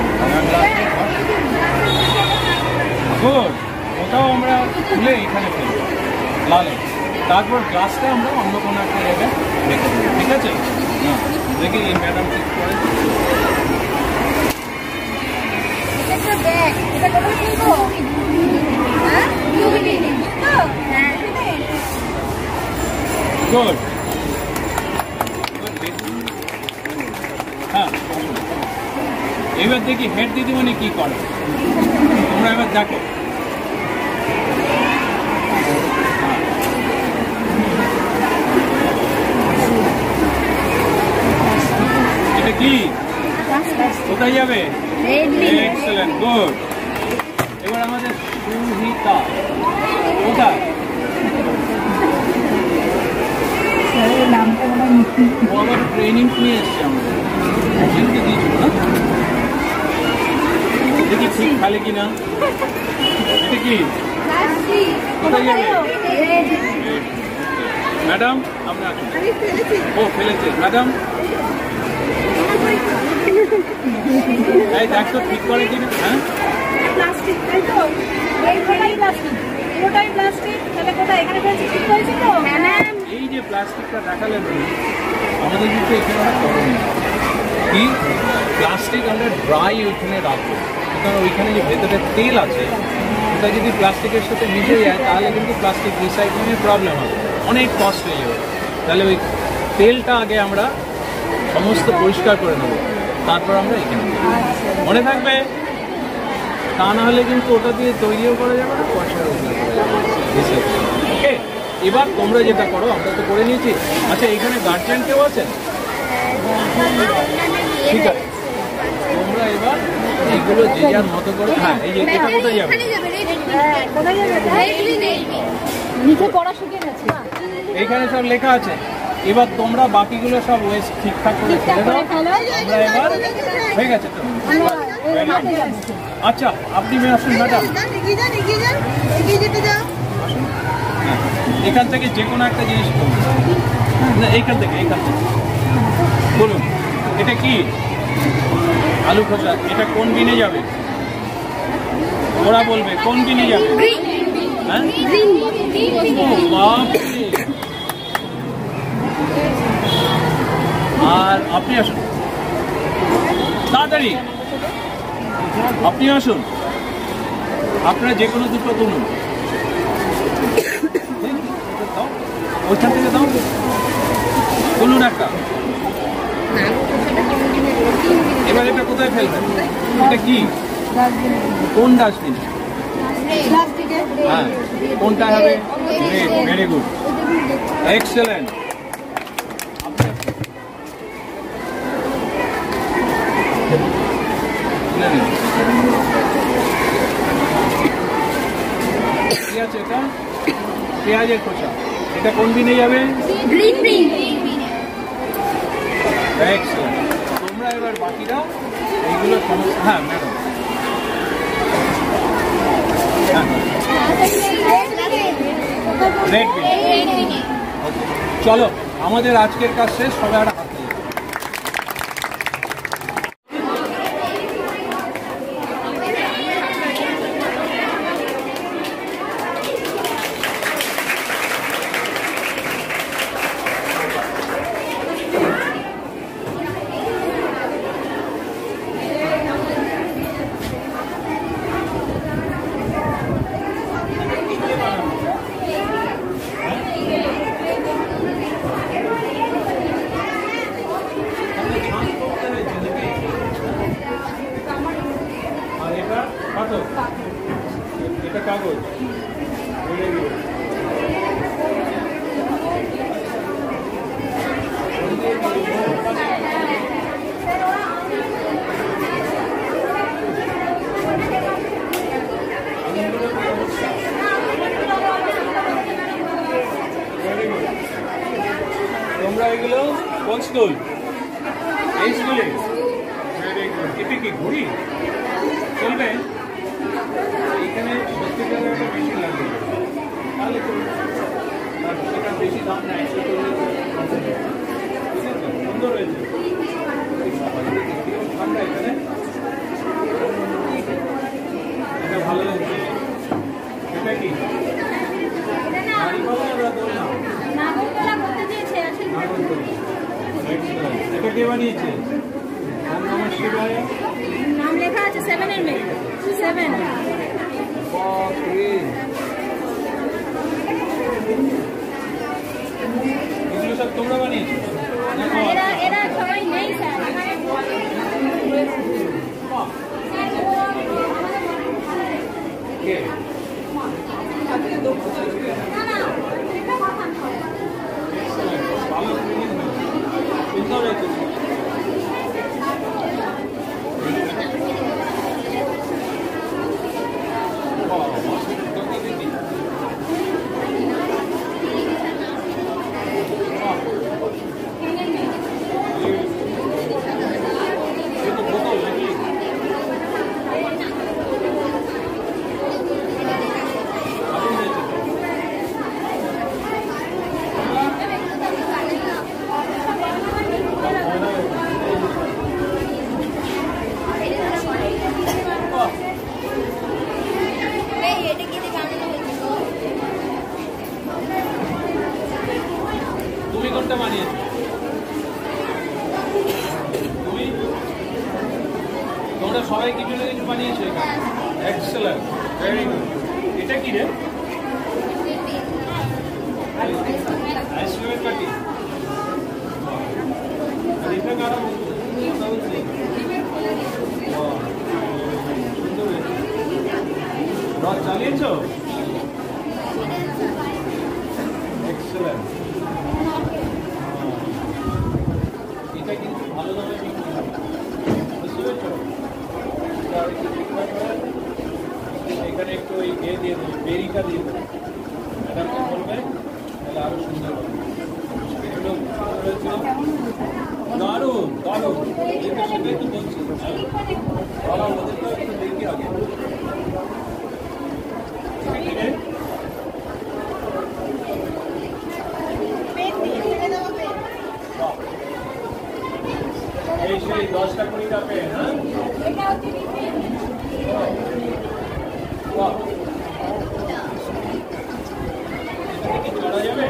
গুড, ওটাও আমরা খুলে এখানে ফেলবো লালে, তারপর গ্লাসটা আমরা অন্য কোনো একটা জায়গায় রেখে দেবো, ঠিক আছে? না দেখি এই ম্যাডাম ঠিক করে গুড। হ্যাঁ এবার দেখি হেড দিদিমণি কি করে, তোমরা এবার দেখো। এটা কি কোথায় যাবে? Excellent, good. এবার আমাদের সুহিতা কোথায়? ও আবার ট্রেনিং নিয়ে এসছে আমাদের, দিয়েছিল না, দেখি ঠিক খালে কিনা। এটা কি কোথায় যাবে? ম্যাডাম আমরা ও ফেলেছে ম্যাডাম, এই দেখ তো ঠিক করে কিনা। হ্যাঁ প্লাস্টিক, তাই তো? এইটাই প্লাস্টিক, পুরোটাই প্লাস্টিক, তাহলে কোথায় এখানে ফেলছি? ঠিক করেছি তো? এই যে প্লাস্টিকটা দেখালেন আমাদের কিন্তু এখানে একটা করণীয় কি, প্লাস্টিক আমরা ড্রাই ওইখানে রাখবো, কারণ ওইখানে যে ভেতরে তেল আছে ওটা যদি প্লাস্টিকের সাথে মিশে যায় তাহলে কিন্তু প্লাস্টিক রিসাইক্লিংয়ের প্রবলেম হবে, অনেক কষ্ট হয়ে যাবে। তাহলে ওই তেলটা আগে আমরা সমস্ত পরিষ্কার করে নেবো, তারপর আমরা এখানে মনে থাকবে, তা না হলে কিন্তু ওটা দিয়ে তৈরিও করা যাবে না, পয়সা রোজগার করা যাবে। ওকে, এবার তোমরা যেটা করো, আমরা তো করে নিয়েছি। আচ্ছা এখানে গার্জিয়ান কেউ আছেন? ঠিক আছে, তোমরা এবার এইগুলো যে যার মতো করে, হ্যাঁ এই যে এটা কোথায় যাবে? নিচে পড়া শিখে গেছে, এইখানে সব লেখা আছে। এবার তোমরা বাকিগুলো সব ওয়েস্ট ঠিকঠাক করে ফেলে দাও, আমরা এবার হয়ে গেছে তো। আচ্ছা আপনি মেয়ে আসুন ম্যাডাম, এখান থেকে যে কোনো একটা জিনিস না, এইখান থেকে বলুন এটা কি? আলু খোসা, এটা কোন বিনে যাবে? ওরা বলবে কোন বিনে যাবে। হ্যাঁ আর আপনি আসুন তাড়াতাড়ি, আপনি আসুন, আপনারা যে কোনো দুটো তুলুন, ওইখান থেকে দাও, তুলুন একটা। এবার এটা কোথায় ফেলবেন? এটা কি, কোন ডাস্টবিন? হ্যাঁ কোনটা হবে? Very good, excellent. এটা পেঁয়াজের খোসা, এটা কোন বিনে যাবে? তোমরা এবার বাকিরা এইগুলো সমস্ত, হ্যাঁ ম্যাডাম, রেড বিন। চলো আমাদের আজকের কাজ শেষ, সবাই একটা হাত দিয়ে কাগজ তোমরা এগুলো কোন স্কুল? এই স্কুলে? এটা কি ঘুড়ি চলবে? এখানে সত্যিকার একটা বেশি লাগবে, তাহলে সেটা বেশি দাম না, 140। ঠিক আছে, সুন্দর হয়েছে। ঠান্ডা এখানে, এটা ভালো লাগছে। এটা কি এটা কে বানিয়েছে? নাম লেখা আছে 7 এর মেয়ে 7। এগুলো সব তোমরা বানিয়েছো? এরা সবাই নেই স্যার। তুমি কোনটা বানিয়েছো? তুমি তোমরা সবাই কিছু না কিছু বানিয়েছো এখানে। Excellent, very good. এটা কি রে? আইসক্রিমের কাটি। আর এটা কারা কথা বলছি? সুন্দর হয়েছে। রথ চালিয়েছো? এক্সেলেন্ট। এটা কিন্তু ভালো দামে বিক্রি হয়, বুঝতে পেরেছো? এখানে একটু ওই দিয়ে দেবে, বেরিটা দিয়ে দেবে, ম্যাডামকে বলবে, তাহলে আরো সুন্দর হবে। এগুলো দারুণ দারুণ, এটা সেটাই তো বলছি। বলা ওদেরটা একটু দেখি আগে। এই সেই 10টা 20টা পেন, হ্যাঁ? চড়া যাবে?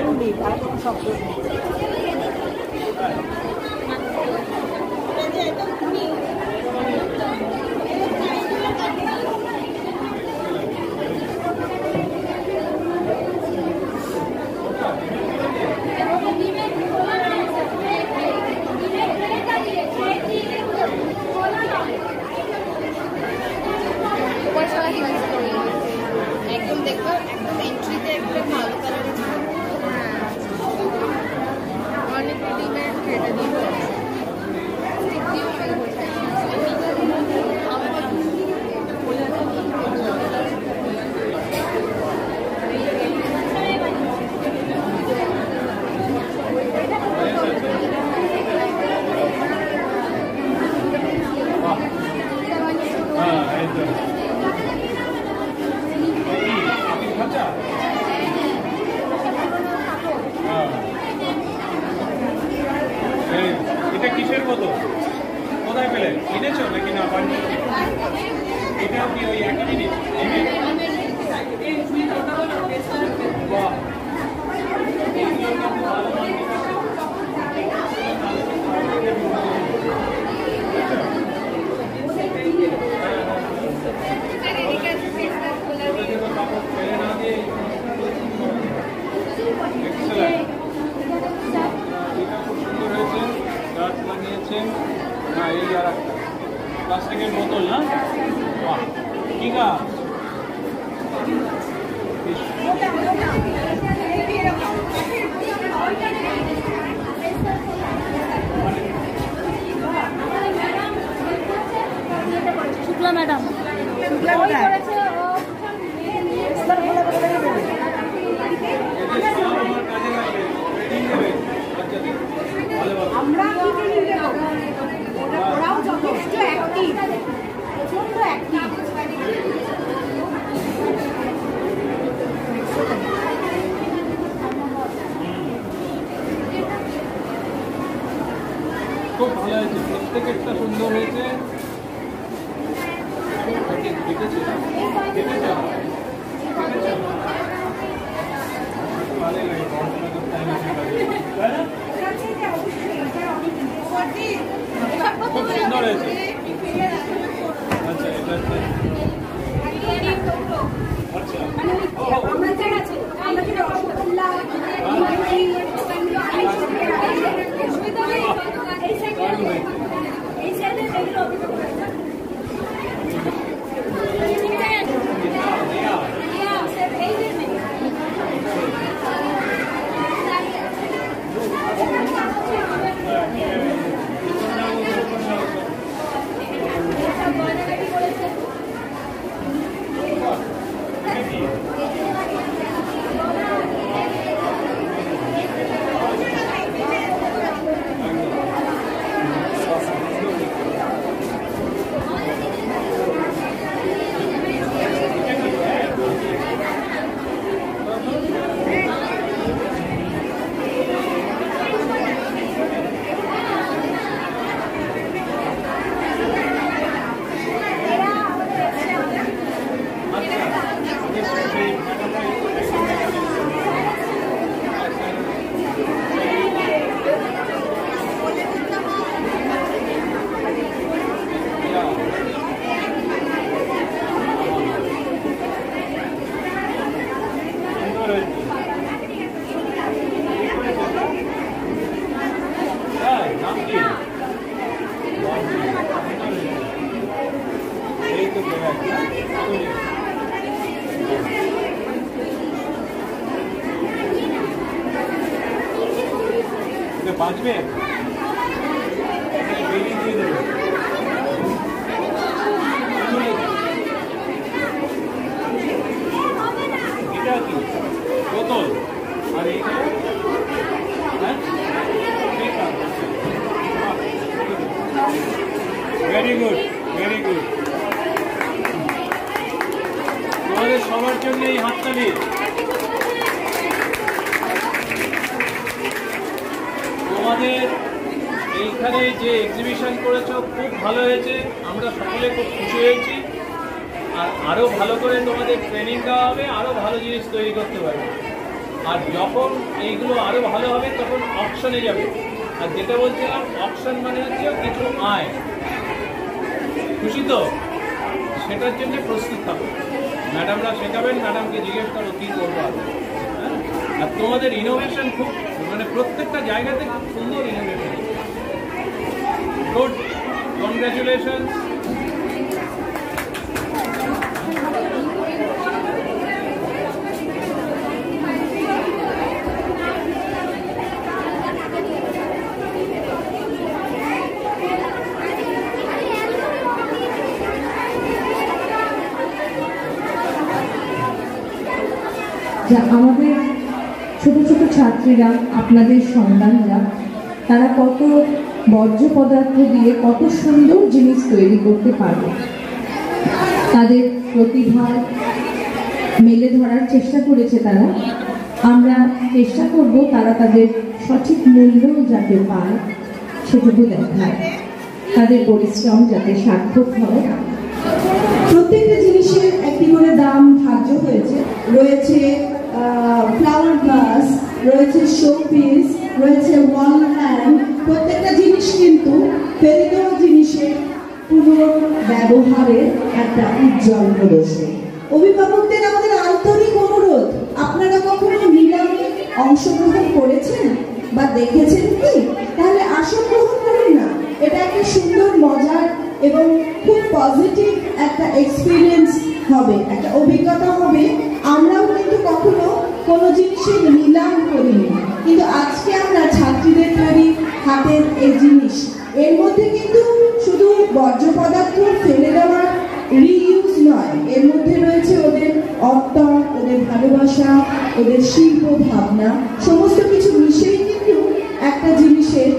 একদম দেখবো, একদম এন্ট্রিতে একটা ভালো কালারের বাঁচবে এটা কি বোতল আর এইটা ভেরি গুড ভেরি গুড। তোমাদের সবার জন্য এই হাততালি। তোমাদের এইখানে যে এক্সিবিশন করেছো খুব ভালো হয়েছে, আমরা সকলে খুব খুশি হয়েছি। আর আরও ভালো করে তোমাদের ট্রেনিং দেওয়া হবে, আরও ভালো জিনিস তৈরি করতে পারবে। আর যখন এইগুলো আরও ভালো হবে তখন অকশনে যাবে। আর যেটা বলছিলাম, অকশন মানে হচ্ছে কিছু আয়, খুশি তো? সেটার জন্য প্রস্তুত থাকো। ম্যাডামরা শেখাবেন, ম্যাডামকে জিজ্ঞেস করো কী করবো। হ্যাঁ, আর তোমাদের ইনোভেশন খুব, মানে প্রত্যেকটা জায়গাতে খুব সুন্দর ইনোভেশন। Good, congratulation. আমাদের ছোট ছোট ছাত্রীরা, আপনাদের সন্তানরা, তারা কত বর্জ্য পদার্থ দিয়ে কত সুন্দর জিনিস তৈরি করতে পারবে। তাদের প্রতিভা মেলে ধরার চেষ্টা করেছে তারা। আমরা চেষ্টা করব তারা তাদের সঠিক মূল্য যাতে পায় সেটুকু দেখায়, তাদের পরিশ্রম যাতে সার্থক হয়। প্রত্যেকটা জিনিসের একটি করে দাম ধার্য হয়েছে। রয়েছে ফ্লাওয়ার ভাস, রয়েছে শোপিস, রয়েছে ওয়াল হ্যান্ড। প্রত্যেকটা জিনিস কিন্তু ফেলে দেওয়া জিনিসের পুনর্ব্যবহারের একটা উজ্জ্বল প্রদর্শন। অভিভাবকদের আমাদের আন্তরিক অনুরোধ, আপনারা কখনো নিলামে অংশগ্রহণ করেছেন বা দেখেছেন কি? তাহলে আসন গ্রহণ করুন না। এটা একটা সুন্দর, মজার এবং খুব পজিটিভ একটা এক্সপিরিয়েন্স হবে, একটা অভিজ্ঞতা হবে। আমরাও কিন্তু কখনো কোনো জিনিসের নিলাম করিনি, কিন্তু আজকে আমরা ছাত্রীদের তৈরি হাতের এই জিনিস, এর মধ্যে কিন্তু শুধু বর্জ্য পদার্থ ফেলে দেওয়ার রিইউজ নয়, এর মধ্যে রয়েছে ওদের অর্থন, ওদের ভালোবাসা, ওদের শিল্প ভাবনা, সমস্ত কিছু মিশেই কিন্তু একটা জিনিসের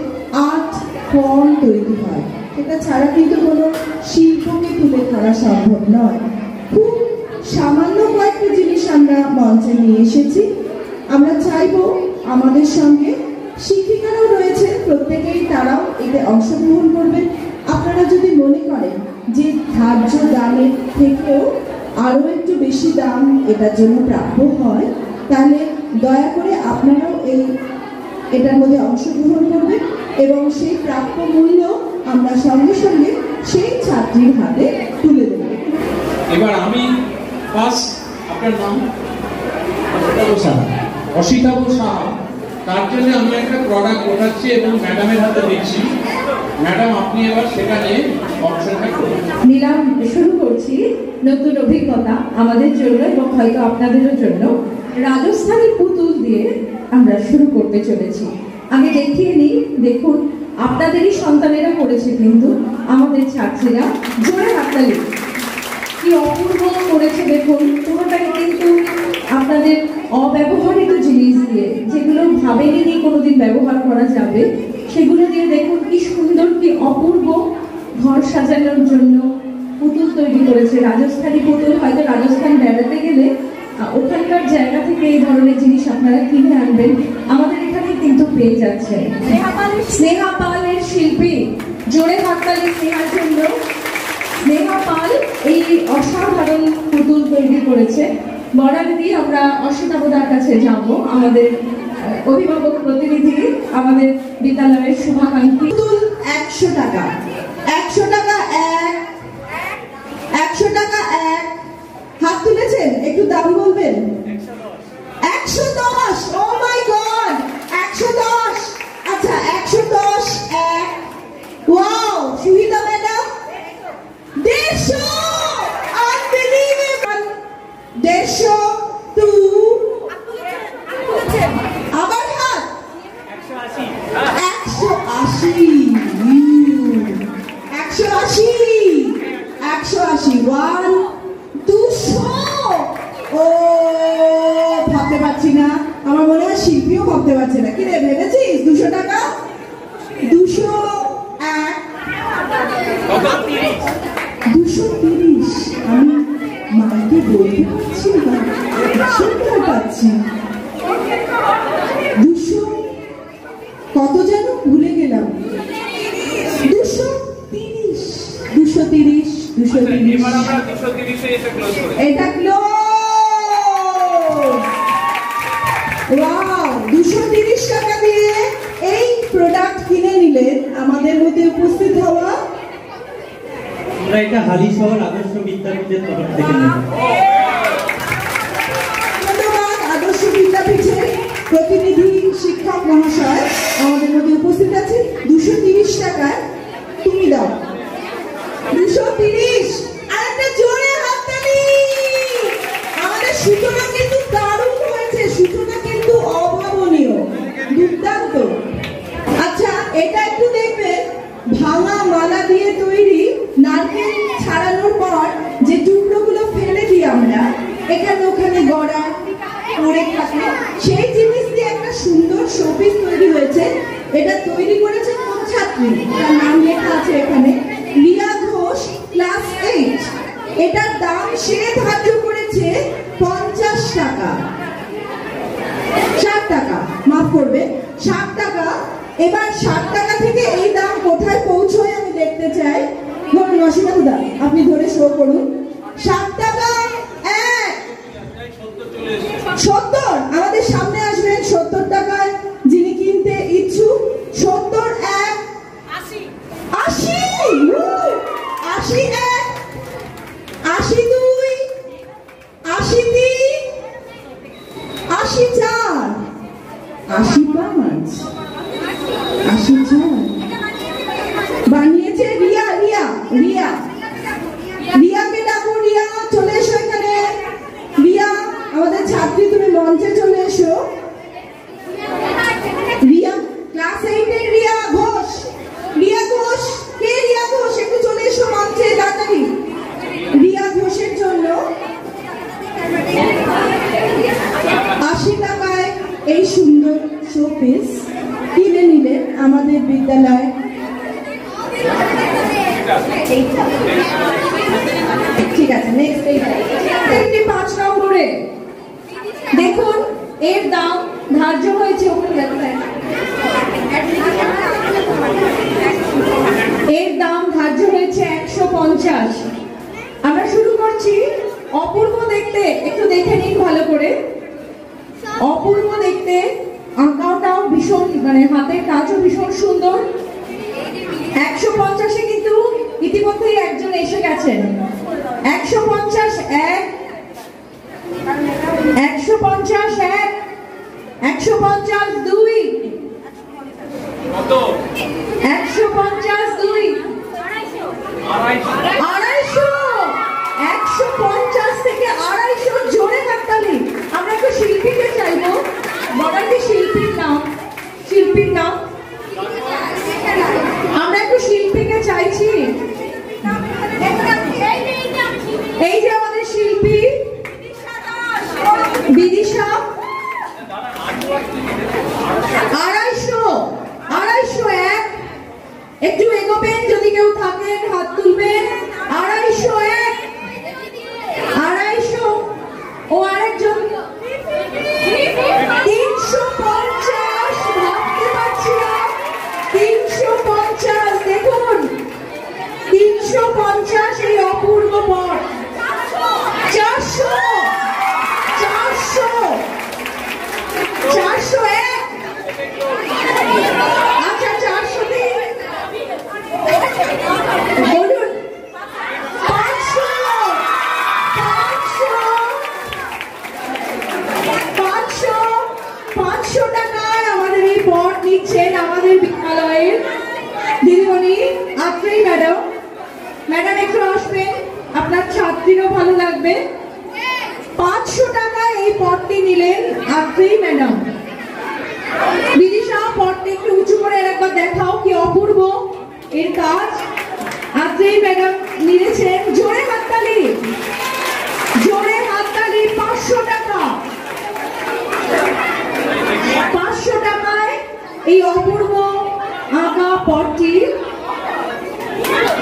আর্ট ফর্ম তৈরি হয়। সেটা ছাড়া কিন্তু কোনো শিল্পকে তুলে ধরা সম্ভব নয়। খুব সামান্য কয়েকটা জিনিস আমরা মঞ্চে নিয়ে এসেছি। আমরা চাইবো আমাদের সঙ্গে শিক্ষিকারাও রয়েছে, প্রত্যেকেই তারাও এতে অংশগ্রহণ করবেন। আপনারা যদি মনে করেন যে ধার্য দামের থেকেও আরও একটু বেশি দাম এটার জন্য প্রাপ্য হয়, তাহলে দয়া করে আপনারাও এটার মধ্যে অংশগ্রহণ করবেন এবং সেই প্রাপ্য মূল্য আমরা সঙ্গে সঙ্গে সেই ছাত্রীর হাতে তুলে দেব। এবার আমি ফার্স্ট, আপনার নাম? অসিতাভ সাহা। অসিতাভ সাহা, তার জন্য আমি একটা প্রোডাক্ট ওঠাচ্ছি এবং ম্যাডামের হাতে দিচ্ছি। ম্যাডাম, আপনি এবার সেটা নিয়ে অপশনটা করুন। নিলাম শুরু করছি। নতুন অভিজ্ঞতা আমাদের জন্য এবং হয়তো আপনাদেরও জন্য। রাজস্থানী পুতুল দিয়ে আমরা শুরু করতে চলেছি। আগে দেখিয়ে নিই, দেখুন আপনাদেরই সন্তানেরা করেছে কিন্তু আমাদের ছাত্রীরা। জোরে হাততালি। কি অপূর্ব করেছে দেখুন। পুরোটাই কিন্তু আপনাদের অব্যবহৃত জিনিস দিয়ে, যেগুলো ভাবেনি কোনোদিন ব্যবহার করা যাবে, সেগুলো দিয়ে দেখুন কি সুন্দর, কি অপূর্ব ঘর সাজানোর জন্য পুতুল তৈরি করেছে। রাজস্থানী পুতুল, হয়তো রাজস্থান বেড়াতে গেলে ওখানকার জায়গা থেকে এই ধরনের জিনিস আপনারা কিনে আনবেন, আমাদের এখানে কিন্তু পেয়ে যাচ্ছেন। স্নেহা পালের শিল্পী, জোরে হাততালি স্নেহার জন্য। স্নেহা পাল এই অসাধারণ পুতুল তৈরি করেছে। বর্ডার দিয়ে আমরা অসিতাভদার কাছে যাব, আমাদের অভিভাবক প্রতিনিধি, আমাদের বিদ্যালয়ের শুভাকাঙ্ক্ষী। পুতুল 100 টাকা। 100 টাকা এক। 100 টাকা এক। হাত তুলেছেন, একটু দাম বলবেন? 110 শিল্পীও ভাবতে পারছে না। কি রে ভেবেছিস 200 টাকা? 201 230। আমি মাকে বলতে পারছি না, শুনতে পাচ্ছি 200 কত যেন ভুলে গেলাম। 230 230 এটা ক্লোজ। ওয়াও, 230 টাকা দিয়ে এই প্রোডাক্ট কিনে নিলেন আমাদের মধ্যে উপস্থিত হওয়া। আমরা এটা হালিশহর আদর্শ বিদ্যাপীঠের তরফ থেকে নেব। ধন্যবাদ আদর্শ বিদ্যাপীঠের প্রতিনিধি শিক্ষক মহাশয় আমাদের মধ্যে উপস্থিত আছে। 230 টাকায় তুমি দাও। 230। আর একটা জোরে হাততালি। আমাদের সূচনা কিন্তু দারুণ হয়েছে, সূচনা কিন্তু অভাবনীয়, দুর্দান্ত। আচ্ছা, এটা একটু দেখবেন, ভাঙা মালা দিয়ে তৈরি নারকেল ছাড়ানোর পর যে টুকরোগুলো ফেলে দিই আমরা এখানে ওখানে গড়া পড়ে থাকে, সেই জিনিস দিয়ে একটা সুন্দর শোপিস তৈরি হয়েছে। এটা তৈরি করেছে কোন ছাত্রী? তার নাম লেখা আছে এখানে, রিয়া ঘোষ, ক্লাস 8। এটার দাম সে ধার্য করেছে 50 টাকা। 60 টাকা, মাফ করবে, 60 টাকা। এবার 60 টাকা থেকে এই দাম কোথায় পৌঁছয় আমি দেখতে চাই। ধরুন নসিমাদা, আপনি ধরে শো করুন। 60 টাকা 1 70। আমাদের সামনে আসবেন 70 টাকায় যিনি কিনতে ইচ্ছুক। 70 1 80 80 80 1 80 2 80 3 80 4 80 5 80 4 বানিয়েছে রিয়া। রিয়া রিয়া রিয়াকে ডাকো। রিয়া চলে এসো এখানে। রিয়া আমাদের ছাত্রী, তুমি মঞ্চে চলে এসো। রিয়া ক্লাস 8 এর রিয়া ঘোষ। রিয়া ঘোষ, কে রিয়া ঘোষ? একটু চলে এসো মঞ্চে তাড়াতাড়ি। রিয়া ঘোষের জন্য 80 টাকায় এই সুন্দর শোপিস কিনে নিলেন আমাদের বিদ্যালয়। ঠিক আছে, নেক্সট এইটা 5 নম্বরে দেখুন, এর দাম ধার্য হয়েছে, এর দাম ধার্য হয়েছে 150। আমরা শুরু করছি। অপূর্ব দেখতে, একটু দেখে নিন ভালো করে। অপূর্ব দেখতে, আঁকাটাও ভীষণ, মানে হাতের কাজও ভীষণ সুন্দর। 150-এ কিন্তু ইতিমধ্যেই একজন এসে গেছেন। 150 1 150 1 150 2 150 2 250 150 থেকে 250। জোরে হাততালি। আমরা একটু শিল্পীকে চাইবো। বলার কি শিল্পীর নাম? শিল্পীর নাম আমরা একটু শিল্পীকে চাইছি। এই যে আমাদের শিল্পী বিদিশা। 250 250 1। একটু এগোবেন, যদি কেউ থাকেন হাত তুলবেন। 250 1 250। ও আরেকজন 350। ভাবতে পারছি না। 350 দেখুন, 350 এই অপূর্ব পট। 400 400 401। আচ্ছা 403 বলুন। 500 500 টাকায় আমাদের এই পট নিচ্ছেন আমাদের বিদ্যালয়ের দিদিমণি আত্রেই ম্যাডাম। ম্যাডাম একটু আসবেন, আপনার ছাত্রীরও ভালো লাগবে। 500 টাকায় এই পটটি নিলেন আত্রেই ম্যাডাম। বিদিশা, পটটি একটু উঁচু করে একবার দেখাও, কি অপূর্ব এর কাজ। আত্রেই ম্যাডাম নিয়েছেন। জোরে হাততালি, জোরে হাততালি। 500 টাকা। এই অপূর্ব আঁকা পটটি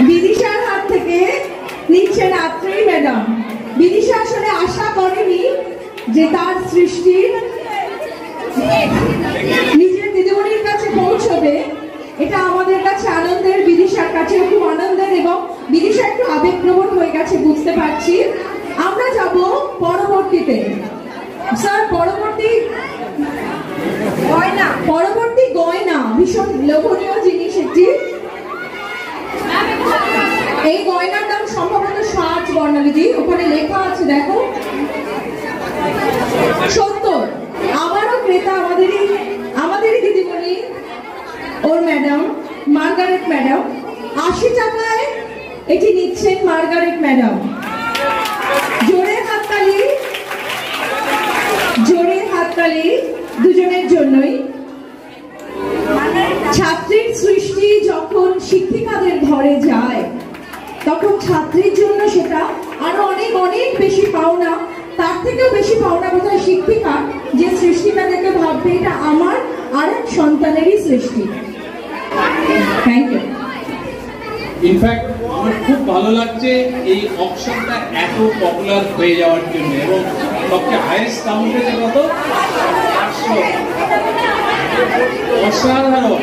বিদিশার হাত থেকে নিচ্ছেন আত্রেই ম্যাডাম। বিদিশা আসলে আশা করেনি যে তার সৃষ্টি নিজের দিদিমণির কাছে পৌঁছবে। এটা আমাদের কাছে আনন্দের, বিদিশার কাছে খুব আনন্দের, এবং বিদিশা একটু আবেগপ্রবণ হয়ে গেছে বুঝতে পারছি। আমরা যাব পরবর্তীতে। স্যার পরবর্তী গয়না ভীষণ লোভনীয় জিনিস একটি। এই গয়নার নাম সম্ভবত সাজ বর্ণালীজি, ওখানে লেখা আছে দেখো 70। আমারও ক্রেতা, আমাদেরই দিদিমণি, ওর ম্যাডাম মার্গারেট ম্যাডাম। 80 টাকায় এটি নিচ্ছেন মার্গারেট ম্যাডাম। জোরে হাততালি দুজনের জন্যই। ছাত্রীর সৃষ্টি যখন শিক্ষিকাদের ঘরে যায় তখন ছাত্রীর জন্য সেটা আরো অনেক অনেক বেশি পাওনা। তার থেকেও বেশি পাওনা বোধহয় শিক্ষিকা, যে সৃষ্টিটা দেখে ভাববে এটা আমার আরেক সন্তানেরই সৃষ্টি। Thank you. ইনফ্যাক্ট আমার খুব ভালো লাগছে এই অপশনটা এত পপুলার হয়ে যাওয়ার জন্য, এবং সবচেয়ে হাইয়েস্ট কাউন্ট হয়েছে কত? 800। অসাধারণ,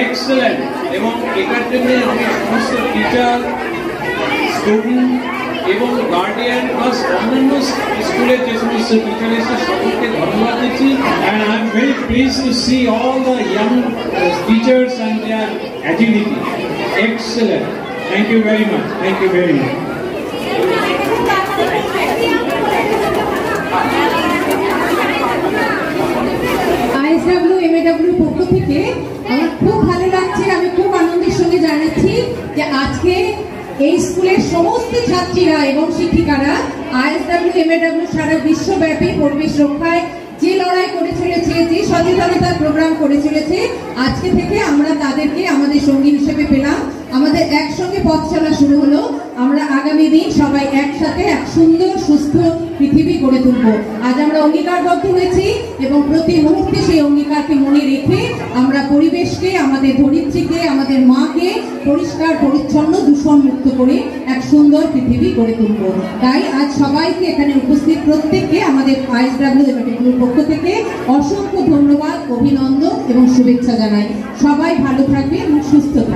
এক্সেলেন্ট। এবং এটার জন্য আমি সমস্ত টিচার, স্টুডেন্ট এবং গার্ডিয়ান প্লাস অন্যান্য স্কুলের যে সমস্ত টিচার এসে সকলকে ধন্যবাদ দিচ্ছি। And I am very pleased to see all the young teachers and their agility. Excellent. Thank you very much. Thank you very much. ISW MAW পক্ষ থেকে আমার খুব ভালো লাগছে। আমি খুব আনন্দের সঙ্গে জানাচ্ছি যে আজকে এই স্কুলের সমস্ত ছাত্রীরা এবং শিক্ষিকারা ISW MAW সারা বিশ্বব্যাপী পরিবেশ রক্ষায় যে লড়াই করে চলেছে, যে সচেতনতার প্রোগ্রাম করে চলেছে, আজকে থেকে আমরা তাদেরকে আমাদের সঙ্গী হিসেবে পেলাম। আমাদের একসঙ্গে পথ চলা শুরু হলো। আমরা আগামী দিন সবাই একসাথে এক সুন্দর সুস্থ পৃথিবী গড়ে তুলব। আজ আমরা অঙ্গীকারবদ্ধ হয়েছি এবং প্রতি মুহূর্তে সেই অঙ্গীকারকে মনে রেখে আমরা পরিবেশকে, আমাদের ধরিত্রীকে, আমাদের মাকে পরিষ্কার পরিচ্ছন্ন দূষণ মুক্ত করে এক সুন্দর পৃথিবী গড়ে তুলব। তাই আজ সবাইকে এখানে উপস্থিত প্রত্যেককে আমাদের ISW MAW পক্ষ থেকে অসংখ্য ধন্যবাদ, অভিনন্দন এবং শুভেচ্ছা জানাই। সবাই ভালো থাকবে এবং সুস্থ থাকবে।